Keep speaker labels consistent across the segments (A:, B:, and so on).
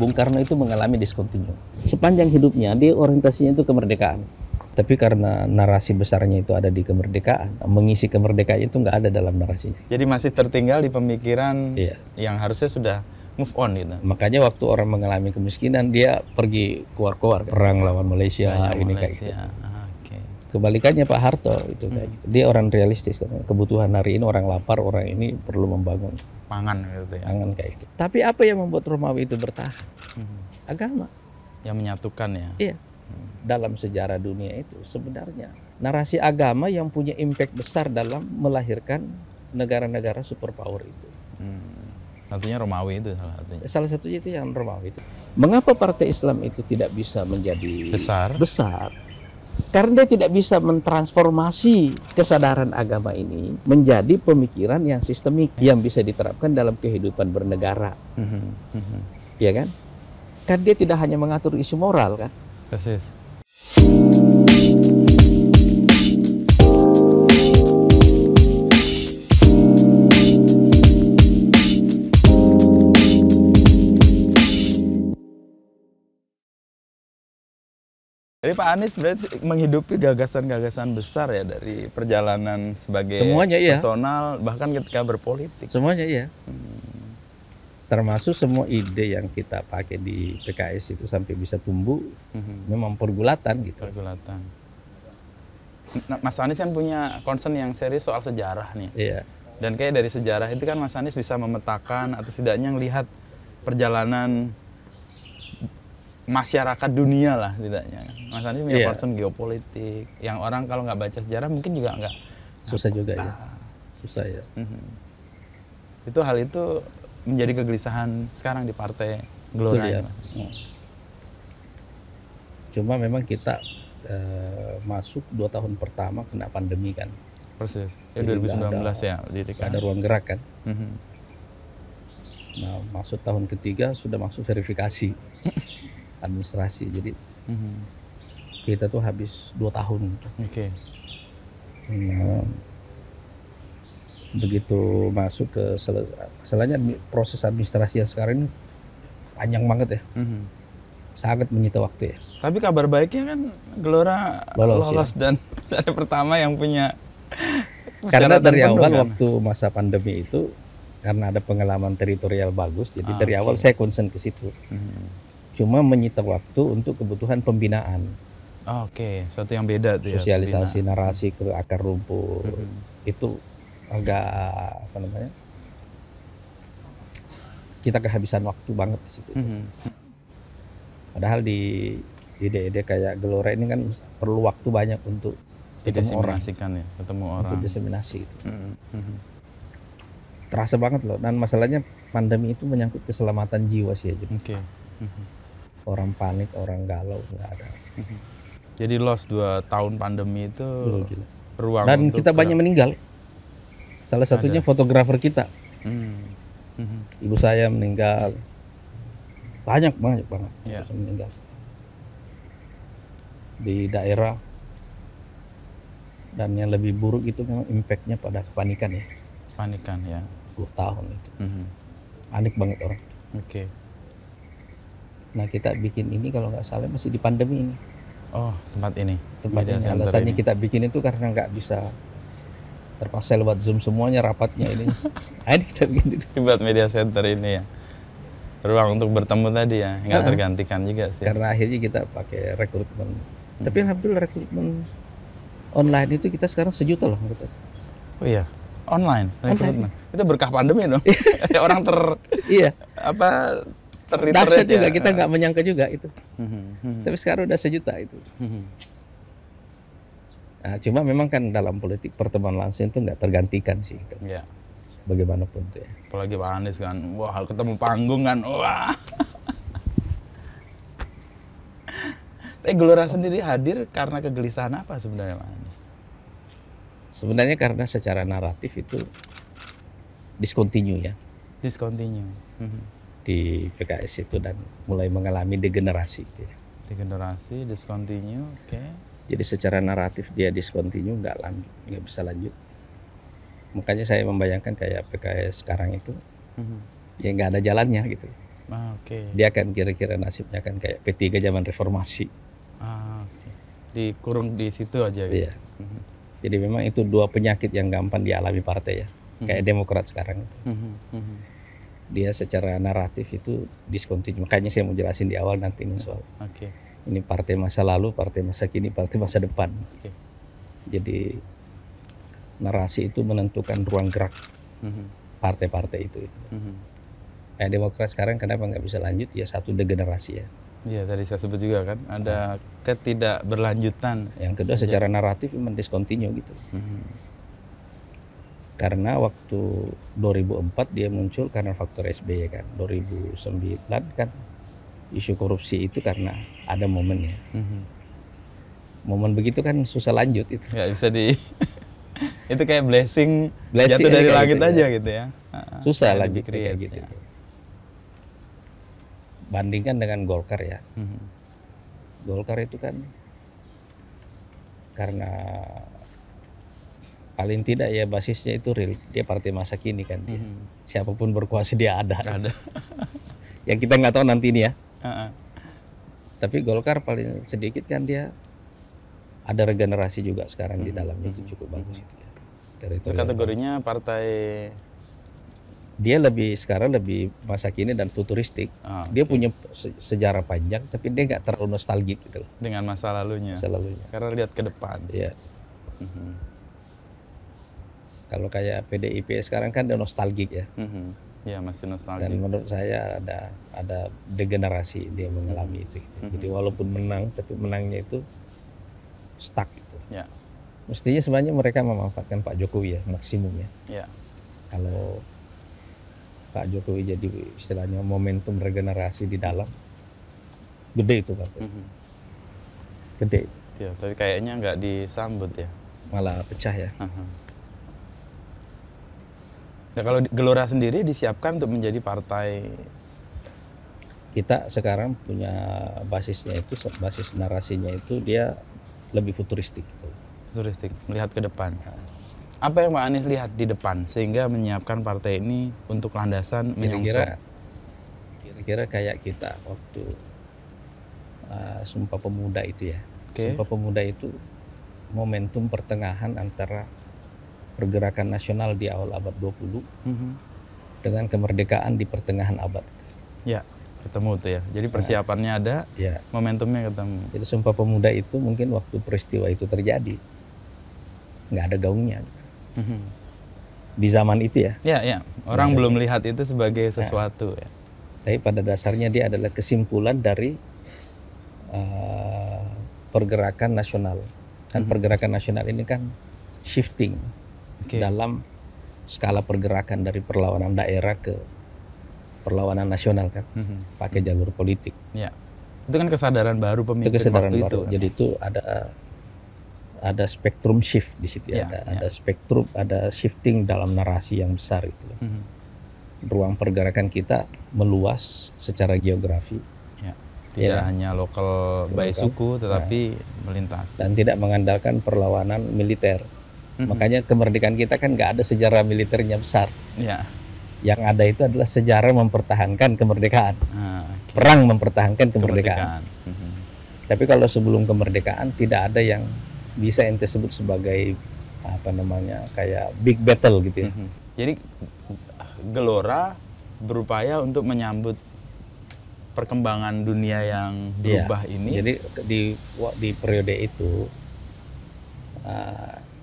A: Bung Karno itu mengalami discontinue. Sepanjang hidupnya dia orientasinya itu kemerdekaan. Tapi karena narasi besarnya itu ada di kemerdekaan, mengisi kemerdekaan itu nggak ada dalam narasinya.
B: Jadi masih tertinggal di pemikiran
A: Iya.
B: yang harusnya sudah move on gitu.
A: Makanya waktu orang mengalami kemiskinan dia pergi keluar-keluar, perang lawan Malaysia, ini kayak gitu.
B: Oke.
A: Kebalikannya Pak Harto itu kayak gitu. Dia orang realistis kan. Kebutuhan hari ini orang lapar, orang ini perlu membangun
B: Pangan gitu ya.
A: pangan kayak gitu. Tapi apa yang membuat Romawi itu bertahan? Agama.
B: Yang menyatukan ya.
A: Iya. Dalam sejarah dunia itu sebenarnya narasi agama yang punya impact besar dalam melahirkan negara-negara superpower itu.
B: Satunya Romawi itu salah satunya.
A: Salah satunya itu yang Romawi itu. Mengapa partai Islam itu tidak bisa menjadi
B: Besar?
A: Karena dia tidak bisa mentransformasi kesadaran agama ini menjadi pemikiran yang sistemik yang bisa diterapkan dalam kehidupan bernegara. Ya kan? Kan dia tidak hanya mengatur isu moral kan?
B: Persis. Jadi Pak Anies berarti menghidupi gagasan-gagasan besar ya dari perjalanan sebagai
A: Semuanya, iya.
B: personal bahkan ketika berpolitik.
A: Semuanya iya. Termasuk semua ide yang kita pakai di PKS itu sampai bisa tumbuh memang pergulatan gitu.
B: Pergulatan. Nah, Mas Anies kan punya concern yang serius soal sejarah nih.
A: Iya.
B: Dan kayak dari sejarah itu kan Mas Anies bisa memetakan atau setidaknya melihat perjalanan masyarakat dunia lah setidaknya. Mas Anies punya concern geopolitik yang orang kalau nggak baca sejarah mungkin juga nggak.
A: Susah juga ya. Susah ya.
B: Itu hal itu menjadi kegelisahan sekarang di Partai Gelora.
A: Ya. Cuma memang kita masuk 2 tahun pertama kena pandemi kan.
B: Persis. Ya 2019 ya.
A: Ada ruang gerak kan. Nah masuk tahun ketiga sudah masuk verifikasi administrasi. Jadi kita tuh habis 2 tahun.
B: Oke.
A: Nah, begitu masuk ke masalahnya proses administrasi yang sekarang ini panjang banget ya. Sangat menyita waktu ya.
B: Tapi kabar baiknya kan Gelora lolos ya? Dan dari pertama yang punya
A: karena dari awal
B: kan?
A: Waktu masa pandemi itu karena ada pengalaman teritorial bagus, jadi dari awal saya concern ke situ. Cuma menyita waktu untuk kebutuhan pembinaan.
B: Oke, suatu yang beda tuh ya.
A: Sosialisasi narasi ke akar rumput itu agak apa namanya? Kita kehabisan waktu banget di situ. Padahal di ide-ide kayak Gelora ini kan perlu waktu banyak untuk ketemu orang, untuk diseminasi itu. Terasa banget loh. Dan masalahnya pandemi itu menyangkut keselamatan jiwa sih aja. Orang panik, orang galau nggak ada.
B: Jadi loss 2 tahun pandemi itu ruang
A: dan
B: untuk
A: kita banyak meninggal. Salah satunya fotografer kita. Ibu saya meninggal. Banyak banget meninggal di daerah. Dan yang lebih buruk itu memang impactnya pada kepanikan ya.
B: Panikan ya.
A: 10 tahun itu. Panik banget orang.
B: Oke.
A: Nah kita bikin ini kalau nggak salah masih di pandemi ini.
B: Oh tempat ini.
A: Tempat ini. Alasannya kita bikin itu karena nggak bisa terpaksa lewat Zoom semuanya rapatnya ini. Ini kita bikin
B: buat media center ini ya. Ruang untuk bertemu tadi ya, nggak tergantikan juga sih.
A: Karena akhirnya kita pakai rekrutmen. Tapi alhamdulillah rekrutmen online itu kita sekarang 1 juta loh.
B: Oh iya, online rekrutmen. Itu berkah pandemi dong. Orang
A: dahsyat juga, kita nggak menyangka juga itu. Tapi sekarang udah 1 juta itu. Nah, cuma memang kan dalam politik pertemuan langsung itu nggak tergantikan sih.
B: Iya.
A: Bagaimanapun tuh ya.
B: Apalagi Pak Anies kan, wah ketemu panggung kan, wah. Tapi Gelora sendiri hadir karena kegelisahan apa sebenarnya Pak Anies?
A: Sebenarnya karena secara naratif itu discontinue ya.
B: Discontinue.
A: Di PKS itu dan mulai mengalami degenerasi. Gitu ya.
B: Degenerasi, discontinue, oke.
A: Jadi secara naratif dia discontinue, nggak bisa lanjut. Makanya saya membayangkan kayak PKS sekarang itu, ya nggak ada jalannya gitu.
B: Oke.
A: Dia akan kira-kira nasibnya kan kayak P3 zaman reformasi.
B: Oke. Dikurung di situ aja gitu.
A: Iya. Jadi memang itu dua penyakit yang gampang dialami partai ya. Kayak Demokrat sekarang itu. Dia secara naratif itu diskontinue. Makanya saya mau jelasin di awal nanti ini soal.
B: Oke.
A: Ini partai masa lalu, partai masa kini, partai masa depan.
B: Oke.
A: Jadi narasi itu menentukan ruang gerak partai-partai itu. Demokrat sekarang kenapa nggak bisa lanjut? Ya satu degenerasi ya.
B: Iya, tadi saya sebut juga kan ada ketidakberlanjutan.
A: Yang kedua secara naratif memang discontinue gitu. Karena waktu 2004 dia muncul karena faktor SBY kan. 2009 kan isu korupsi itu karena ada momennya. Momen begitu kan susah lanjut itu.
B: Nggak bisa itu kayak blessing jatuh dari langit
A: gitu
B: aja
A: ya.
B: gitu ya.
A: Susah lanjut kayak gitu. Ya. Bandingkan dengan Golkar ya. Golkar itu kan karena paling tidak ya basisnya itu real, dia partai masa kini kan. Siapapun berkuasa dia ada. Yang kita nggak tahu nanti ini ya. Tapi Golkar paling sedikit kan dia ada regenerasi juga sekarang di dalamnya, itu cukup bagus itu ya.
B: Kategorinya partai
A: dia sekarang lebih masa kini dan futuristik. Dia punya sejarah panjang, tapi dia nggak terlalu nostalgik gitu loh.
B: Dengan masa lalunya. Karena lihat ke depan.
A: Iya. Kalau kayak PDIP sekarang kan dia nostalgik ya.
B: Iya, masih nostalgik.
A: Dan menurut saya ada degenerasi dia mengalami itu. Jadi walaupun menang, tapi menangnya itu stuck gitu.
B: Ya.
A: Mestinya sebenarnya mereka memanfaatkan Pak Jokowi ya maksimum ya.
B: Ya.
A: Kalau Pak Jokowi jadi istilahnya momentum regenerasi di dalam, gede itu Pak. Gede.
B: Ya, tapi kayaknya nggak disambut ya.
A: Malah pecah ya.
B: Nah, kalau Gelora sendiri disiapkan untuk menjadi partai.
A: Kita sekarang punya basisnya itu, basis narasinya itu dia lebih futuristik gitu.
B: Futuristik, melihat ke depan. Apa yang Pak Anies lihat di depan sehingga menyiapkan partai ini untuk landasan menyongsong?
A: Kira-kira kayak kita waktu Sumpah Pemuda itu ya. Sumpah Pemuda itu momentum pertengahan antara pergerakan nasional di awal abad 20 dengan kemerdekaan di pertengahan abad.
B: Ya, ketemu tuh ya. Jadi persiapannya ada,
A: ya.
B: Momentumnya ketemu.
A: Jadi Sumpah Pemuda itu mungkin waktu peristiwa itu terjadi nggak ada gaungnya. Gitu. Di zaman itu ya.
B: Ya. Orang belum melihat itu sebagai sesuatu ya.
A: Tapi pada dasarnya dia adalah kesimpulan dari pergerakan nasional. Kan pergerakan nasional ini kan shifting dalam skala pergerakan dari perlawanan daerah ke perlawanan nasional kan. Pakai jalur politik.
B: Ya. Itu kan kesadaran baru pemimpin waktu itu. Kan?
A: Jadi itu ada spektrum shift di situ ya. Ada spektrum, ada shifting dalam narasi yang besar itu. Ruang pergerakan kita meluas secara geografi.
B: Tidak hanya lokal by suku, tetapi melintas.
A: Dan tidak mengandalkan perlawanan militer. Makanya kemerdekaan kita kan nggak ada sejarah militernya besar. Yang ada itu adalah sejarah mempertahankan kemerdekaan. Perang mempertahankan kemerdekaan. Tapi kalau sebelum kemerdekaan tidak ada yang bisa ente sebut sebagai kayak big battle gitu ya.
B: Jadi Gelora berupaya untuk menyambut perkembangan dunia yang berubah ini.
A: Jadi di periode itu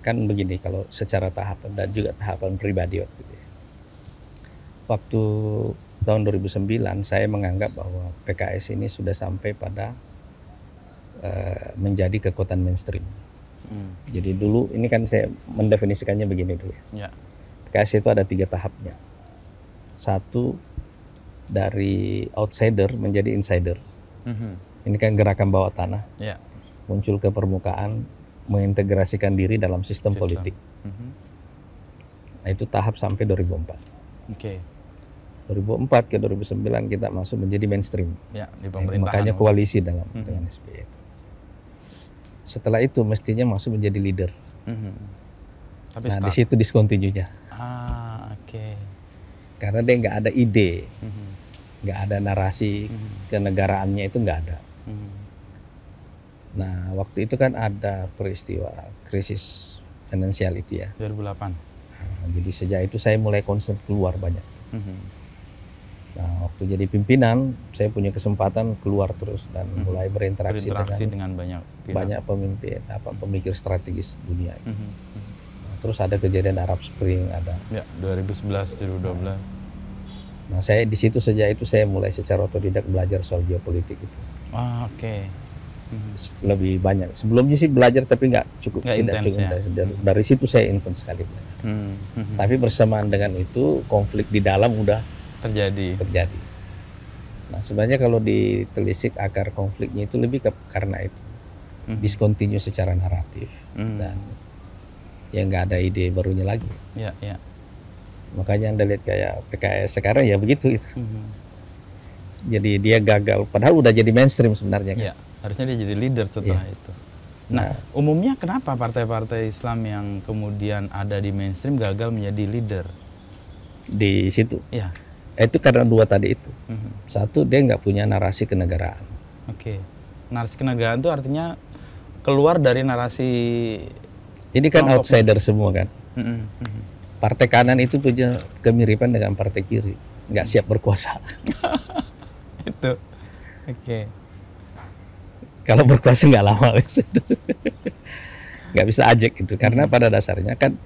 A: kan begini, kalau secara tahapan dan juga tahapan pribadi waktu itu. Waktu tahun 2009 saya menganggap bahwa PKS ini sudah sampai pada menjadi kekuatan mainstream. Jadi dulu ini kan saya mendefinisikannya begini dulu ya. PKS itu ada 3 tahapnya. 1 dari outsider menjadi insider. Ini kan gerakan bawah tanah. Muncul ke permukaan, mengintegrasikan diri dalam sistem politik. Nah, itu tahap sampai 2004. 2004 ke 2009 kita masuk menjadi mainstream.
B: Di pemerintahan.
A: Makanya koalisi dengan SBY. Setelah itu mestinya masuk menjadi leader.
B: Tapi
A: di situ discontinue-nya. Karena dia nggak ada ide. nggak ada narasi kenegaraannya itu nggak ada. Nah waktu itu kan ada peristiwa krisis finansial itu ya.
B: 2008.
A: Nah, jadi sejak itu saya mulai concern keluar banyak. Nah waktu jadi pimpinan saya punya kesempatan keluar terus dan mulai berinteraksi
B: dengan banyak
A: pemimpin, pemikir strategis dunia. Nah, terus ada kejadian Arab Spring ada.
B: Ya 2011, 2012.
A: Nah saya di situ sejak itu saya mulai secara otodidak belajar soal geopolitik itu.
B: Oke.
A: Lebih banyak. Sebelumnya sih belajar tapi nggak cukup.
B: Nggak intens ya.
A: Dari situ saya intens sekali belajar. Tapi bersamaan dengan itu konflik di dalam udah terjadi. Nah sebenarnya kalau ditelisik akar konfliknya itu lebih karena itu discontinue secara naratif dan ya nggak ada ide barunya lagi. Makanya Anda lihat kayak PKS sekarang ya begitu itu. Jadi dia gagal padahal udah jadi mainstream sebenarnya kan.
B: Harusnya dia jadi leader setelah itu. Nah umumnya kenapa partai-partai Islam yang kemudian ada di mainstream gagal menjadi leader
A: di situ? Itu karena dua tadi itu. Satu, dia nggak punya narasi kenegaraan.
B: Narasi kenegaraan itu artinya keluar dari narasi.
A: Ini kan outsider semua kan. Partai kanan itu punya kemiripan dengan partai kiri, nggak siap berkuasa.
B: Itu.
A: Kalau berkuasa nggak lama, nggak bisa ajak itu. Karena pada dasarnya kan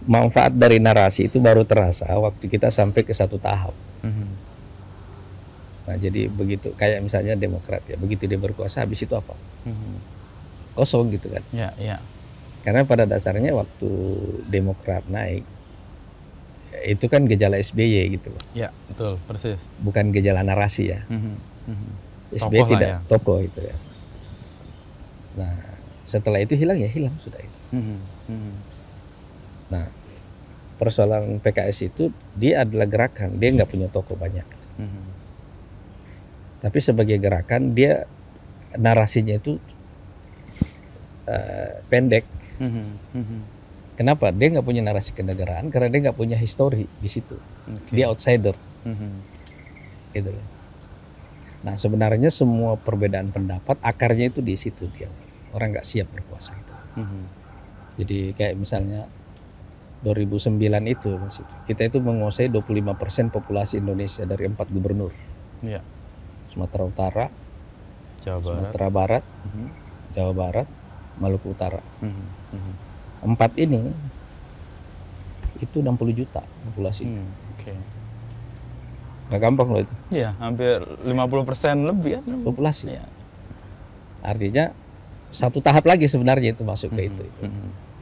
A: manfaat dari narasi itu baru terasa waktu kita sampai ke satu tahap. Nah jadi begitu kayak misalnya Demokrat ya, begitu dia berkuasa habis itu apa? Kosong gitu kan. Karena pada dasarnya waktu Demokrat naik itu kan gejala SBY gitu loh.
B: Betul, persis.
A: Bukan gejala narasi ya. SBY
B: tokoh
A: tidak
B: ya.
A: tokoh itu ya. Nah setelah itu hilang ya hilang sudah itu. Nah, persoalan PKS itu dia adalah gerakan, dia nggak punya tokoh banyak. Tapi sebagai gerakan dia narasinya itu pendek. Kenapa? Dia nggak punya narasi kenegaraan karena dia nggak punya histori di situ. Dia outsider. Gitu. Nah, sebenarnya semua perbedaan pendapat akarnya itu di situ dia. Orang nggak siap berkuasa itu. Jadi kayak misalnya 2009 itu kita itu menguasai 25% populasi Indonesia dari 4 gubernur. Sumatera Utara, Sumatera Barat, Jawa Barat, Maluku Utara. 4 ini itu 60 juta populasi. Gak gampang loh itu.
B: Hampir 50% lebih kan
A: populasi. Artinya satu tahap lagi sebenarnya itu masuk ke itu.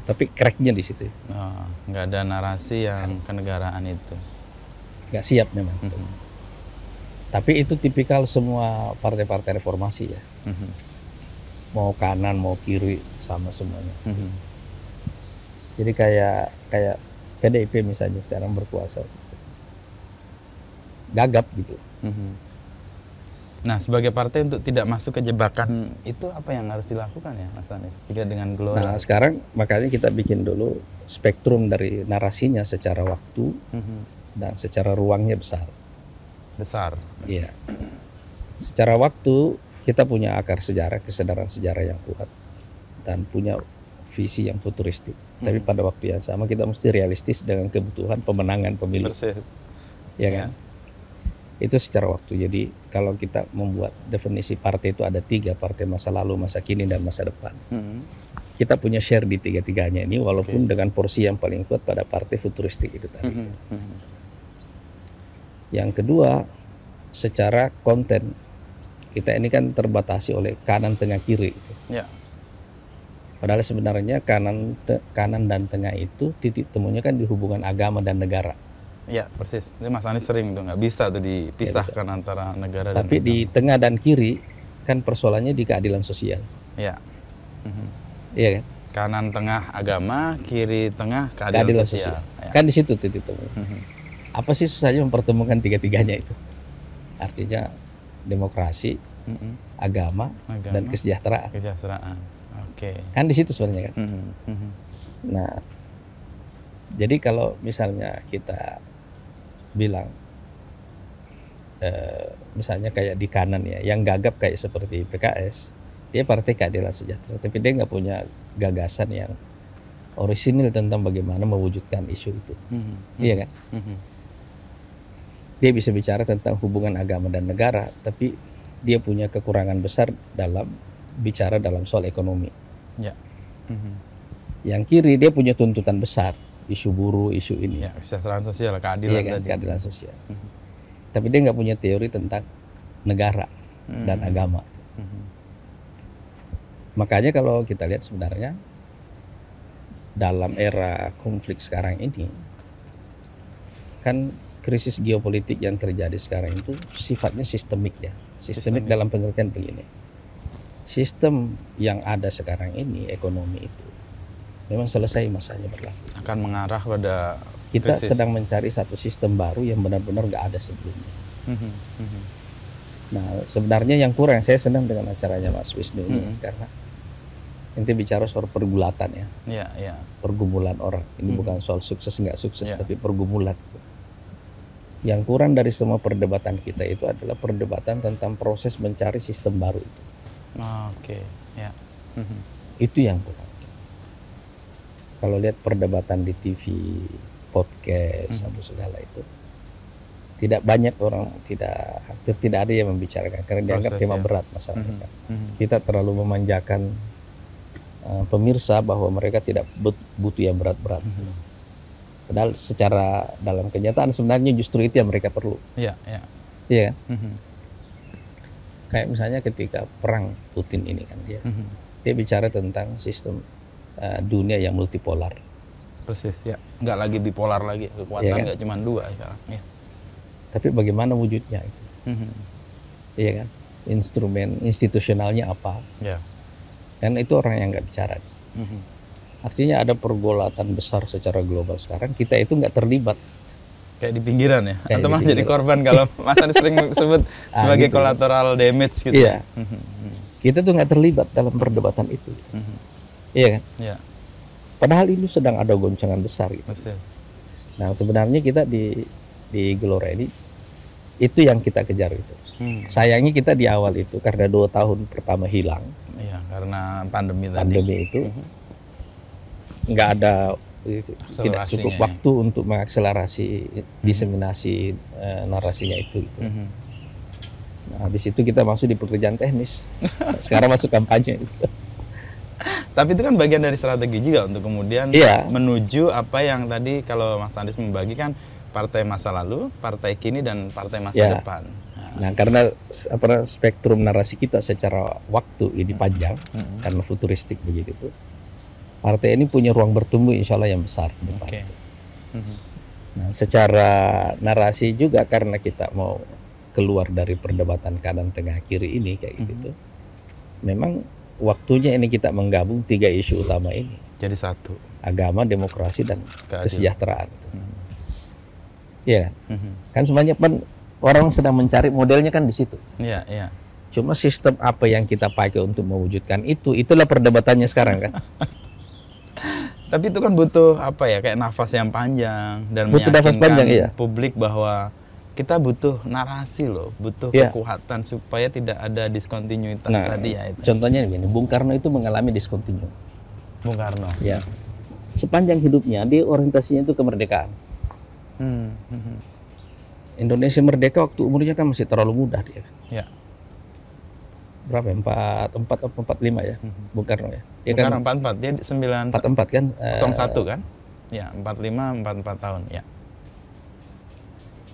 A: Tapi cracknya di situ.
B: Nggak ada narasi yang kenegaraan itu.
A: Nggak siap memang. Tapi itu tipikal semua partai-partai reformasi ya. Mau kanan mau kiri sama semuanya. Jadi kayak PDIP misalnya sekarang berkuasa, gagap gitu.
B: Nah, sebagai partai untuk tidak masuk ke jebakan itu apa yang harus dilakukan ya, Mas Anies? Jika dengan gelora.
A: Nah, sekarang makanya kita bikin dulu spektrum dari narasinya secara waktu dan secara ruangnya besar. Iya. Secara waktu kita punya akar sejarah, kesadaran sejarah yang kuat dan punya visi yang futuristik. Tapi pada waktu yang sama kita mesti realistis dengan kebutuhan pemenangan pemilu. Ya kan? Itu secara waktu. Jadi kalau kita membuat definisi partai itu ada 3, partai masa lalu, masa kini, dan masa depan. Kita punya share di 3-tiganya ini walaupun dengan porsi yang paling kuat pada partai futuristik itu tadi. Yang kedua, secara konten kita ini kan terbatasi oleh kanan, tengah, kiri. Padahal sebenarnya kanan dan tengah itu titik temunya kan di hubungan agama dan negara.
B: Persis. Ini Mas Anies sering tuh nggak bisa tuh dipisahkan antara negara dan agama.
A: Tapi di tengah dan kiri kan persoalannya di keadilan sosial. Iya kan?
B: Kanan tengah agama, kiri tengah keadilan sosial.
A: Kan di situ titik temu. Apa sih susahnya mempertemukan 3-tiganya itu? Artinya demokrasi, agama, dan kesejahteraan. Kan di situ sebenarnya kan. Nah, jadi kalau misalnya kita bilang misalnya kayak di kanan ya, yang gagap kayak seperti PKS, dia Partai Keadilan Sejahtera, tapi dia nggak punya gagasan yang orisinil tentang bagaimana mewujudkan isu itu. Iya kan? Dia bisa bicara tentang hubungan agama dan negara, tapi dia punya kekurangan besar dalam bicara dalam soal ekonomi.
B: Ya.
A: Yang kiri dia punya tuntutan besar, isu buruh, isu ini.
B: Ya, kesejahteraan sosial, keadilan
A: Iya kan?
B: tadi.
A: Keadilan sosial. Tapi dia nggak punya teori tentang negara dan agama. Makanya kalau kita lihat sebenarnya dalam era konflik sekarang ini, kan krisis geopolitik yang terjadi sekarang itu sifatnya sistemik ya. Sistemik dalam pengertian begini. Sistem yang ada sekarang ini, ekonomi itu, memang selesai masanya berlaku.
B: Akan mengarah pada
A: Kita
B: krisis.
A: sedang mencari satu sistem baru yang benar-benar nggak ada sebelumnya. Nah, sebenarnya yang kurang, saya senang dengan acaranya Mas Wisnu ini karena nanti bicara soal pergulatan ya,
B: Ya.
A: pergumulan orang. Ini bukan soal sukses nggak sukses, tapi pergumulan. Yang kurang dari semua perdebatan kita itu adalah perdebatan tentang proses mencari sistem baru itu.
B: Oke, ya.
A: Itu yang kurang. Kalau lihat perdebatan di TV, podcast, atau segala itu, tidak banyak orang, hampir tidak ada yang membicarakan karena dianggap tema berat masyarakat. Kita terlalu memanjakan pemirsa bahwa mereka tidak butuh yang berat-berat. Padahal secara dalam kenyataan sebenarnya justru itu yang mereka perlu.
B: Iya
A: kan? Kayak misalnya ketika perang Putin ini kan dia bicara tentang sistem dunia yang multipolar.
B: Persis ya, nggak lagi bipolar lagi, kekuatan nggak cuma dua sekarang. Ya.
A: Tapi bagaimana wujudnya itu? Iya kan? Instrumen institusionalnya apa?
B: Ya.
A: Kan itu orang yang nggak bicara. Artinya ada pergolatan besar secara global sekarang, kita itu nggak terlibat.
B: Kayak di pinggiran ya?
A: Kayak
B: atau malah jadi korban kalau Mas Anies sering sebut sebagai
A: gitu.
B: collateral damage gitu.
A: Iya. Kita tuh nggak terlibat dalam perdebatan itu. Iya kan?
B: Iya.
A: Padahal ini sedang ada goncangan besar gitu.
B: Betul.
A: Nah sebenarnya kita di Gelora ini itu yang kita kejar itu. Sayangnya kita di awal itu karena 2 tahun pertama hilang.
B: Iya, karena pandemi tadi.
A: Pandemi itu nggak ada tidak cukup waktu untuk mengakselerasi diseminasi narasinya itu. Gitu. Nah, habis itu kita masuk di pekerjaan teknis. Sekarang masuk kampanye. Gitu.
B: Tapi itu kan bagian dari strategi juga untuk kemudian menuju apa yang tadi kalau Mas Anies membagikan partai masa lalu, partai kini, dan partai masa depan.
A: Nah, karena spektrum narasi kita secara waktu ini panjang, karena futuristik begitu. Partai ini punya ruang bertumbuh insya Allah yang besar di depan. Nah, secara narasi juga karena kita mau keluar dari perdebatan kanan tengah kiri ini kayak gitu. Memang waktunya ini kita menggabung 3 isu utama ini.
B: Jadi satu.
A: Agama, demokrasi, dan kesejahteraan. Iya. Kan semuanya orang sedang mencari modelnya kan di situ.
B: Iya.
A: Cuma sistem apa yang kita pakai untuk mewujudkan itu, itulah perdebatannya sekarang kan.
B: Tapi itu kan butuh apa ya, kayak nafas yang panjang dan
A: butuh
B: meyakinkan publik bahwa kita butuh narasi loh, butuh kekuatan supaya tidak ada diskontinuitas tadi ya itu.
A: Contohnya begini, Bung Karno itu mengalami diskontinu.
B: Bung Karno.
A: Ya. Sepanjang hidupnya dia orientasinya itu kemerdekaan. Indonesia merdeka waktu umurnya kan masih terlalu muda dia.
B: Ya.
A: Berapa? 44 atau 45 ya, Bung Karno ya.
B: Dia Bung Karno 44, dia
A: 44 kan?
B: 01 kan? Ya, 45, 44 tahun ya.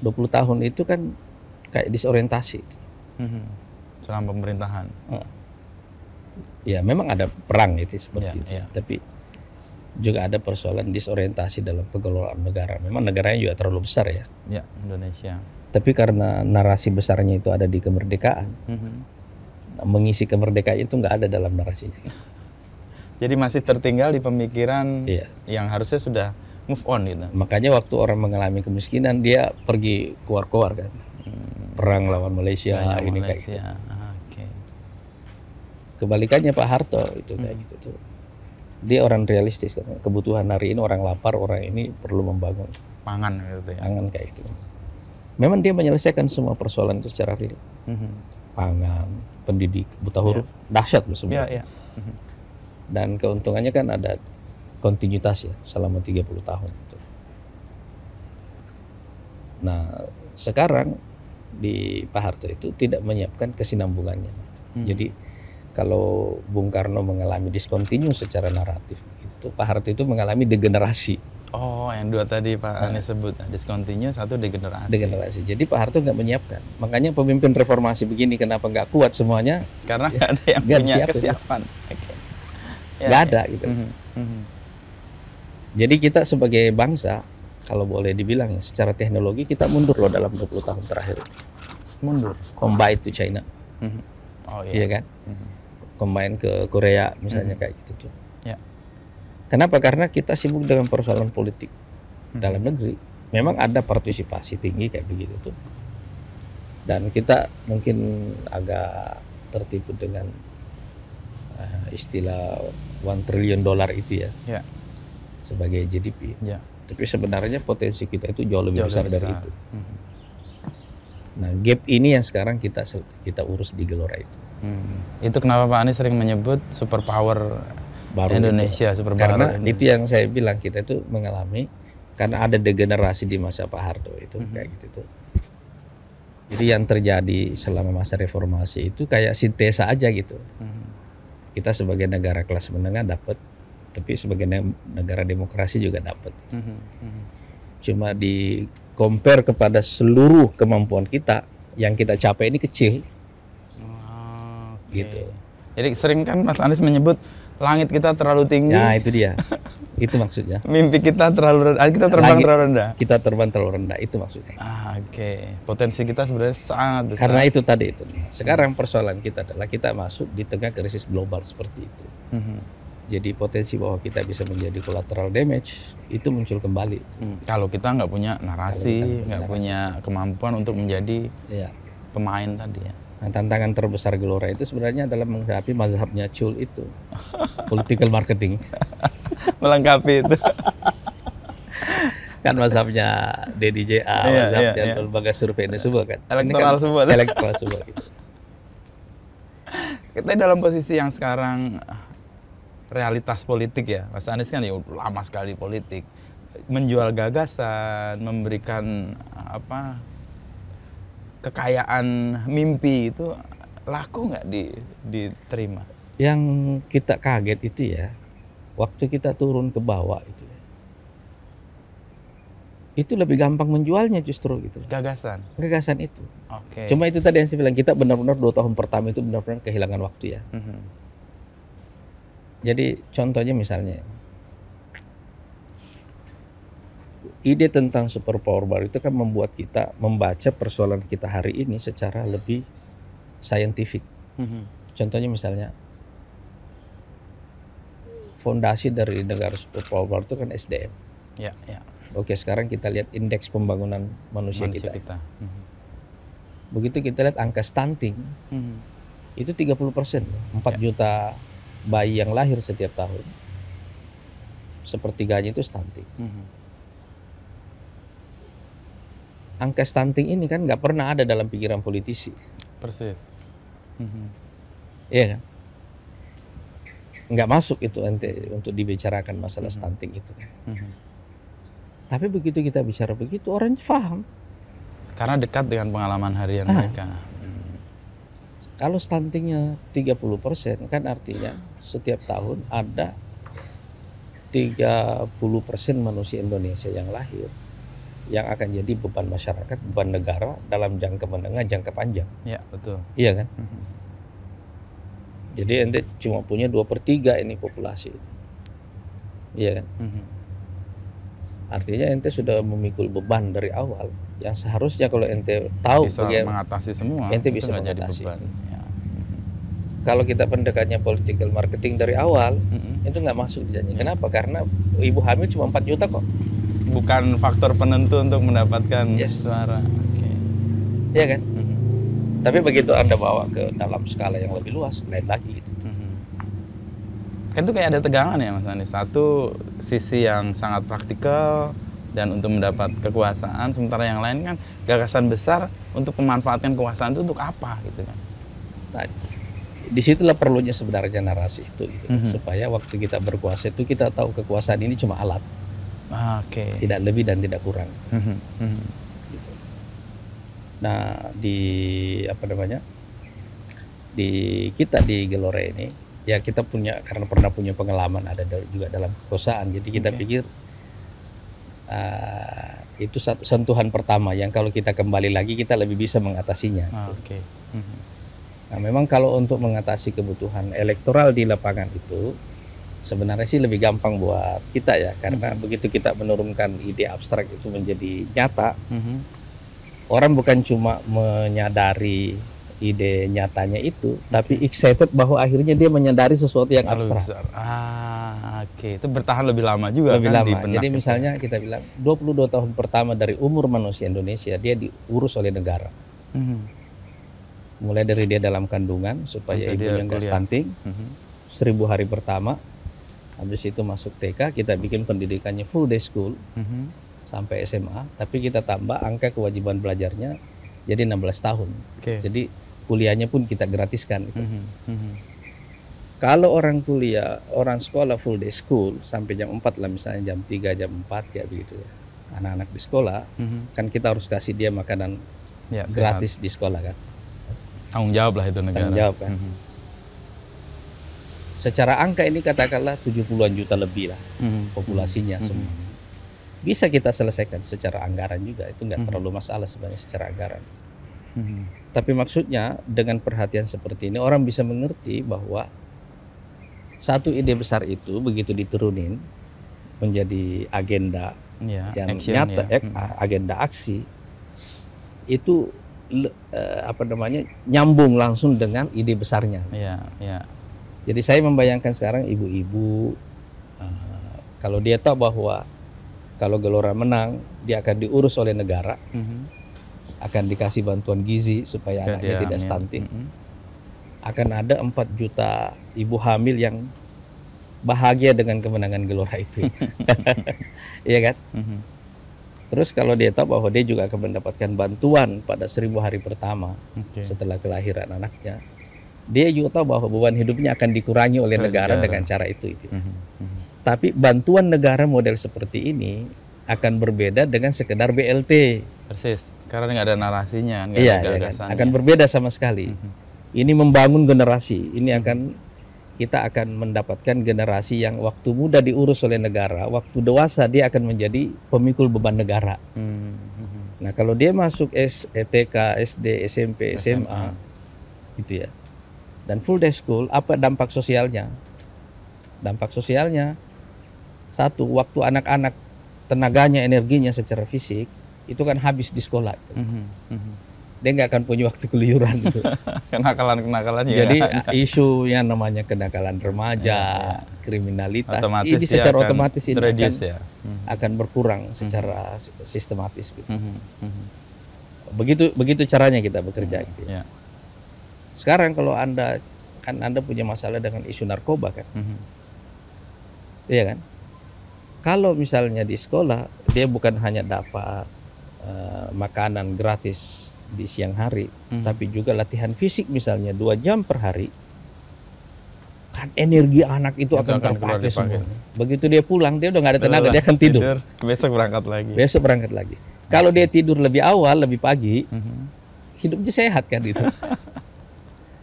A: 20 tahun itu kan kayak disorientasi.
B: Selama pemerintahan.
A: Ya memang ada perang itu seperti itu. Tapi juga ada persoalan disorientasi dalam pengelolaan negara. Memang negaranya juga terlalu besar ya.
B: Ya, Indonesia.
A: Tapi karena narasi besarnya itu ada di kemerdekaan, mengisi kemerdekaan itu nggak ada dalam narasi.
B: Jadi masih tertinggal di pemikiran yang harusnya sudah move on gitu.
A: Makanya waktu orang mengalami kemiskinan dia pergi keluar-keluar kan. Perang lawan Malaysia ini kayak gitu. Kebalikannya Pak Harto itu kayak gitu tuh. Dia orang realistis kan. Kebutuhan hari ini orang lapar, orang ini perlu membangun
B: pangan gitu ya.
A: Pangan kayak gitu. Memang dia menyelesaikan semua persoalan itu secara real. Pangan, pendidik, buta huruf, dahsyat loh semua. Dan keuntungannya kan ada kontinuitas ya selama 30 tahun. Nah, sekarang di Pak Harto itu tidak menyiapkan kesinambungannya. Jadi kalau Bung Karno mengalami discontinue secara naratif, itu Pak Harto itu mengalami degenerasi.
B: Oh, yang dua tadi Pak Anies sebut, discontinue, satu degenerasi.
A: Degenerasi. Jadi Pak Harto nggak menyiapkan. Makanya pemimpin reformasi begini kenapa nggak kuat semuanya?
B: Karena nggak ada yang punya kesiapan.
A: Nggak ada gitu. Jadi kita sebagai bangsa, kalau boleh dibilang ya, secara teknologi kita mundur loh dalam 20 tahun terakhir.
B: Mundur?
A: Combine to China.
B: Oh iya.
A: Iya kan? Combine ke Korea misalnya kayak gitu tuh. Ya. Kenapa? Karena kita sibuk dengan persoalan politik dalam negeri. Memang ada partisipasi tinggi kayak begitu tuh. Dan kita mungkin agak tertipu dengan istilah $1 trillion itu ya. Sebagai GDP. Ya. Tapi sebenarnya potensi kita itu jauh lebih besar dari itu. Nah, gap ini yang sekarang kita urus di Gelora itu.
B: Itu kenapa Pak Anies sering menyebut superpower baru Indonesia,
A: karena itu yang saya bilang, kita itu mengalami karena ada degenerasi di masa Pak Harto itu kayak gitu tuh. Jadi yang terjadi selama masa reformasi itu kayak sintesa aja gitu. Kita sebagai negara kelas menengah dapat, tapi sebagai negara demokrasi juga dapat. Cuma di compare kepada seluruh kemampuan kita, yang kita capai ini kecil. Gitu.
B: Jadi sering kan Mas Anies menyebut langit kita terlalu tinggi.
A: Nah itu dia, itu maksudnya.
B: Mimpi kita terlalu rendah, kita terbang terlalu rendah.
A: Kita terbang terlalu rendah, itu maksudnya.
B: Potensi kita sebenarnya sangat besar.
A: Karena itu tadi itu. Sekarang persoalan kita adalah kita masuk di tengah krisis global seperti itu. Jadi potensi bahwa kita bisa menjadi collateral damage itu muncul kembali.
B: Kalau kita nggak punya narasi, nggak punya kemampuan untuk menjadi pemain tadi ya.
A: Nah, tantangan terbesar Gelora itu sebenarnya adalah menghadapi mazhabnya Chul itu, political marketing.
B: Melengkapi itu.
A: Kan mazhabnya DDJA, mazhabnya lembaga survei ini semua kan.
B: Elektoral semua.
A: Elektoral semua gitu.
B: Kita dalam posisi yang sekarang realitas politik ya, Mas Anies kan ya lama sekali politik, menjual gagasan, memberikan kekayaan mimpi itu laku nggak diterima?
A: Yang kita kaget itu ya, waktu kita turun ke bawah itu lebih gampang menjualnya justru gitu.
B: Gagasan
A: itu. Cuma itu tadi yang saya bilang, kita benar-benar 2 tahun pertama itu benar-benar kehilangan waktu ya. Jadi contohnya misalnya, ide tentang superpower baru itu kan membuat kita membaca persoalan kita hari ini secara lebih saintifik. Contohnya misalnya, fondasi dari negara superpower baru itu kan SDM. Oke, sekarang kita lihat indeks pembangunan manusia kita. Begitu kita lihat angka stunting, itu 30%, 4 juta bayi yang lahir setiap tahun, sepertiganya itu stunting. Angka stunting ini kan nggak pernah ada dalam pikiran politisi.
B: Persis.
A: Iya kan? Nggak masuk itu ente untuk dibicarakan masalah stunting itu. Tapi begitu kita bicara begitu, orang paham.
B: Karena dekat dengan pengalaman harian mereka.
A: Kalau stuntingnya 30% kan artinya setiap tahun ada 30% manusia Indonesia yang lahir yang akan jadi beban masyarakat, beban negara dalam jangka menengah, jangka panjang.
B: Ya, betul.
A: Iya kan? Jadi ente cuma punya 2/3 ini populasi. Iya kan? Artinya ente sudah memikul beban dari awal yang seharusnya kalau ente tahu
B: bisa mengatasi semua,
A: ente bisa mengatasi beban. Kalau kita pendekatnya political marketing dari awal, itu nggak masuk di janji. Kenapa? Karena ibu hamil cuma 4 juta kok.
B: Bukan faktor penentu untuk mendapatkan suara.
A: Iya kan? Tapi begitu Anda bawa ke dalam skala yang lebih luas, lain lagi gitu.
B: Kan itu kayak ada tegangan ya Mas Anies. Satu sisi yang sangat praktikal, dan untuk mendapat kekuasaan, sementara yang lain kan gagasan besar untuk memanfaatkan kekuasaan itu untuk apa gitu kan.
A: Nah, disitulah perlunya sebenarnya narasi itu gitu, supaya waktu kita berkuasa itu kita tahu kekuasaan ini cuma alat, tidak lebih dan tidak kurang. Gitu. Nah di kita di Gelora ini ya kita karena pernah punya pengalaman ada juga dalam kekuasaan, jadi kita pikir itu satu sentuhan pertama yang kalau kita kembali lagi kita lebih bisa mengatasinya. Nah, memang kalau untuk mengatasi kebutuhan elektoral di lapangan itu sebenarnya sih lebih gampang buat kita ya, karena begitu kita menurunkan ide abstrak itu menjadi nyata, orang bukan cuma menyadari ide nyatanya itu, tapi excited bahwa akhirnya dia menyadari sesuatu yang abstrak.
B: Itu bertahan lebih lama juga
A: lebih
B: kan
A: lama.
B: di benak.
A: Jadi misalnya kita bilang 22 tahun pertama dari umur manusia Indonesia dia diurus oleh negara. Mulai dari dia dalam kandungan supaya ibunya nggak stunting, 1000 hari pertama, habis itu masuk TK, kita bikin pendidikannya full day school sampai SMA, tapi kita tambah angka kewajiban belajarnya jadi 16 tahun. Jadi kuliahnya pun kita gratiskan. Kalau orang kuliah, orang sekolah full day school sampai jam 4 lah, misalnya jam 3, jam 4 ya begitu ya. Anak-anak di sekolah, kan kita harus kasih dia makanan gratis di sekolah kan.
B: Tanggung jawab lah itu negara.
A: Tanggung jawab kan. Secara angka ini katakanlah 70-an juta lebih lah populasinya semua. Bisa kita selesaikan secara anggaran juga, itu nggak terlalu masalah sebenarnya secara anggaran. Tapi maksudnya dengan perhatian seperti ini orang bisa mengerti bahwa satu ide besar itu begitu diturunin menjadi agenda yang nyata, agenda aksi itu nyambung langsung dengan ide besarnya. Jadi saya membayangkan sekarang ibu-ibu kalau dia tahu bahwa kalau Gelora menang dia akan diurus oleh negara, akan dikasih bantuan gizi supaya anaknya tidak stunting. Akan ada 4 juta ibu hamil yang bahagia dengan kemenangan Gelora itu. Iya kan? Terus kalau dia tahu bahwa dia juga akan mendapatkan bantuan pada 1000 hari pertama setelah kelahiran anaknya, dia juga tahu bahwa beban hidupnya akan dikurangi oleh negara dengan cara itu. Tapi bantuan negara model seperti ini akan berbeda dengan sekedar BLT.
B: Persis, karena nggak ada narasinya, nggak ada gagasannya.
A: Akan berbeda sama sekali. Ini membangun generasi. Ini kita akan mendapatkan generasi yang waktu muda diurus oleh negara, waktu dewasa dia akan menjadi pemikul beban negara. Nah kalau dia masuk TK, SD, SMP, SMA, gitu ya, dan full day school, apa dampak sosialnya? Dampak sosialnya, satu, waktu anak-anak tenaganya, energinya secara fisik itu kan habis di sekolah. Dia nggak akan punya waktu keluyuran gitu.
B: Kenakalan-kenakalan ya.
A: Jadi isu yang namanya kenakalan remaja, kriminalitas, ini secara otomatis ini akan berkurang secara sistematis. Gitu. Begitu caranya kita bekerja. Gitu. Sekarang kalau Anda punya masalah dengan isu narkoba kan, iya kan? Kalau misalnya di sekolah dia bukan hanya dapat makanan gratis di siang hari, tapi juga latihan fisik misalnya 2 jam per hari, kan energi anak itu akan terpakai semua. Begitu dia pulang dia udah nggak ada tenaga, dia akan tidur.
B: Besok berangkat lagi.
A: Kalau dia tidur lebih awal, lebih pagi, hidupnya sehat kan itu.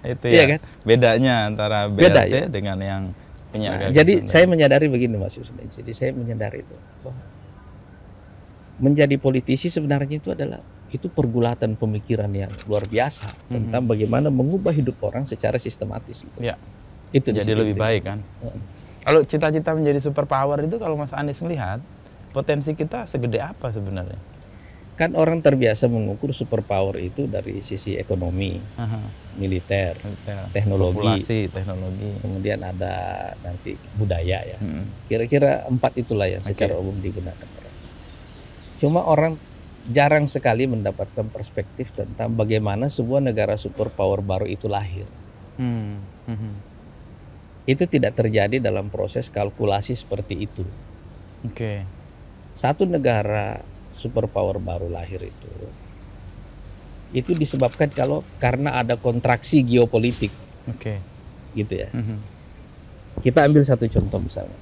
B: Itu ya kan? Bedanya antara BLT dengan yang punya.
A: Jadi saya menyadari begini Mas Yusuf. Jadi saya menyadari itu bahwa menjadi politisi sebenarnya itu pergulatan pemikiran yang luar biasa tentang bagaimana mengubah hidup orang secara sistematis. Itu
B: jadi lebih baik kan. Kalau cita-cita menjadi superpower itu kalau Mas Anies melihat potensi kita segede apa sebenarnya?
A: Kan orang terbiasa mengukur superpower itu dari sisi ekonomi, militer, teknologi, kemudian ada nanti budaya ya. Kira-kira 4 itulah yang secara umum digunakan. Cuma orang jarang sekali mendapatkan perspektif tentang bagaimana sebuah negara superpower baru itu lahir. Itu tidak terjadi dalam proses kalkulasi seperti itu. satu negara superpower baru lahir itu disebabkan karena ada kontraksi geopolitik.
B: Oke.
A: Gitu ya. Kita ambil satu contoh misalnya.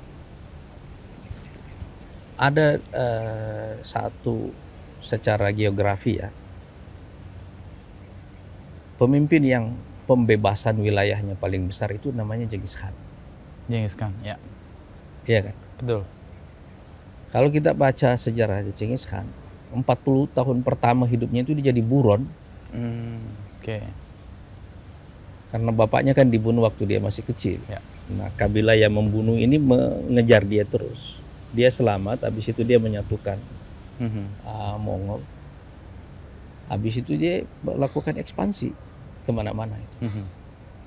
A: Ada satu secara geografi ya, pemimpin yang pembebasan wilayahnya paling besar itu namanya Genghis Khan.
B: Genghis Khan, ya.
A: Iya kan?
B: Betul.
A: Kalau kita baca sejarah Genghis Khan, 40 tahun pertama hidupnya itu dia jadi buron.
B: Oke.
A: Karena bapaknya kan dibunuh waktu dia masih kecil.
B: Ya.
A: Nah, kabilah yang membunuh ini mengejar dia terus. Dia selamat, habis itu dia menyatukan Mongol. Habis itu dia melakukan ekspansi kemana-mana itu.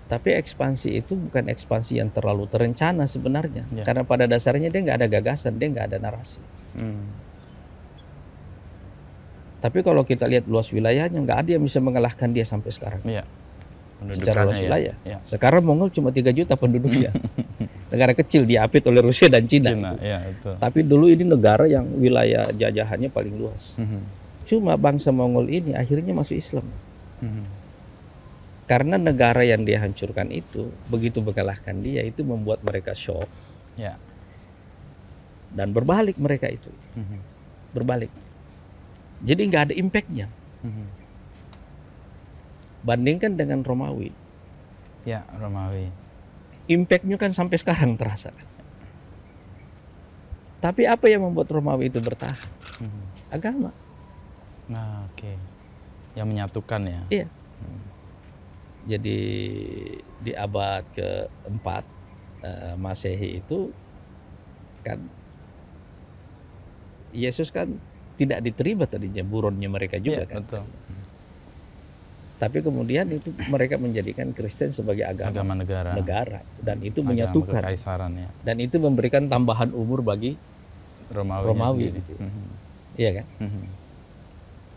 A: Tapi ekspansi itu bukan ekspansi yang terlalu terencana sebenarnya. Ya. Karena pada dasarnya dia nggak ada gagasan, dia nggak ada narasi. Tapi kalau kita lihat luas wilayahnya, nggak ada yang bisa mengalahkan dia sampai sekarang.
B: Ya.
A: Secara luas wilayah. Ya. Sekarang Mongol cuma 3 juta penduduknya. Negara kecil diapit oleh Rusia dan Cina.
B: Ya, betul.
A: Tapi dulu ini negara yang wilayah jajahannya paling luas. Cuma bangsa Mongol ini akhirnya masuk Islam. Karena negara yang dia hancurkan itu, begitu mengalahkan dia, itu membuat mereka shock.
B: Ya.
A: Dan berbalik mereka itu. Berbalik. Jadi nggak ada impact-nya. Bandingkan dengan Romawi.
B: Ya, Romawi.
A: Impact-nya kan sampai sekarang terasa. Tapi apa yang membuat Romawi itu bertahan? Agama.
B: Nah, oke. Yang menyatukan ya.
A: Iya. Jadi di abad ke-4 Masehi itu kan Yesus kan tidak diterima tadinya, buronnya mereka juga kan.
B: Betul.
A: Tapi kemudian itu mereka menjadikan Kristen sebagai agama negara dan itu menyatukan.
B: Kekaisaran ya.
A: Dan itu memberikan tambahan umur bagi Romawi gitu. Iya kan?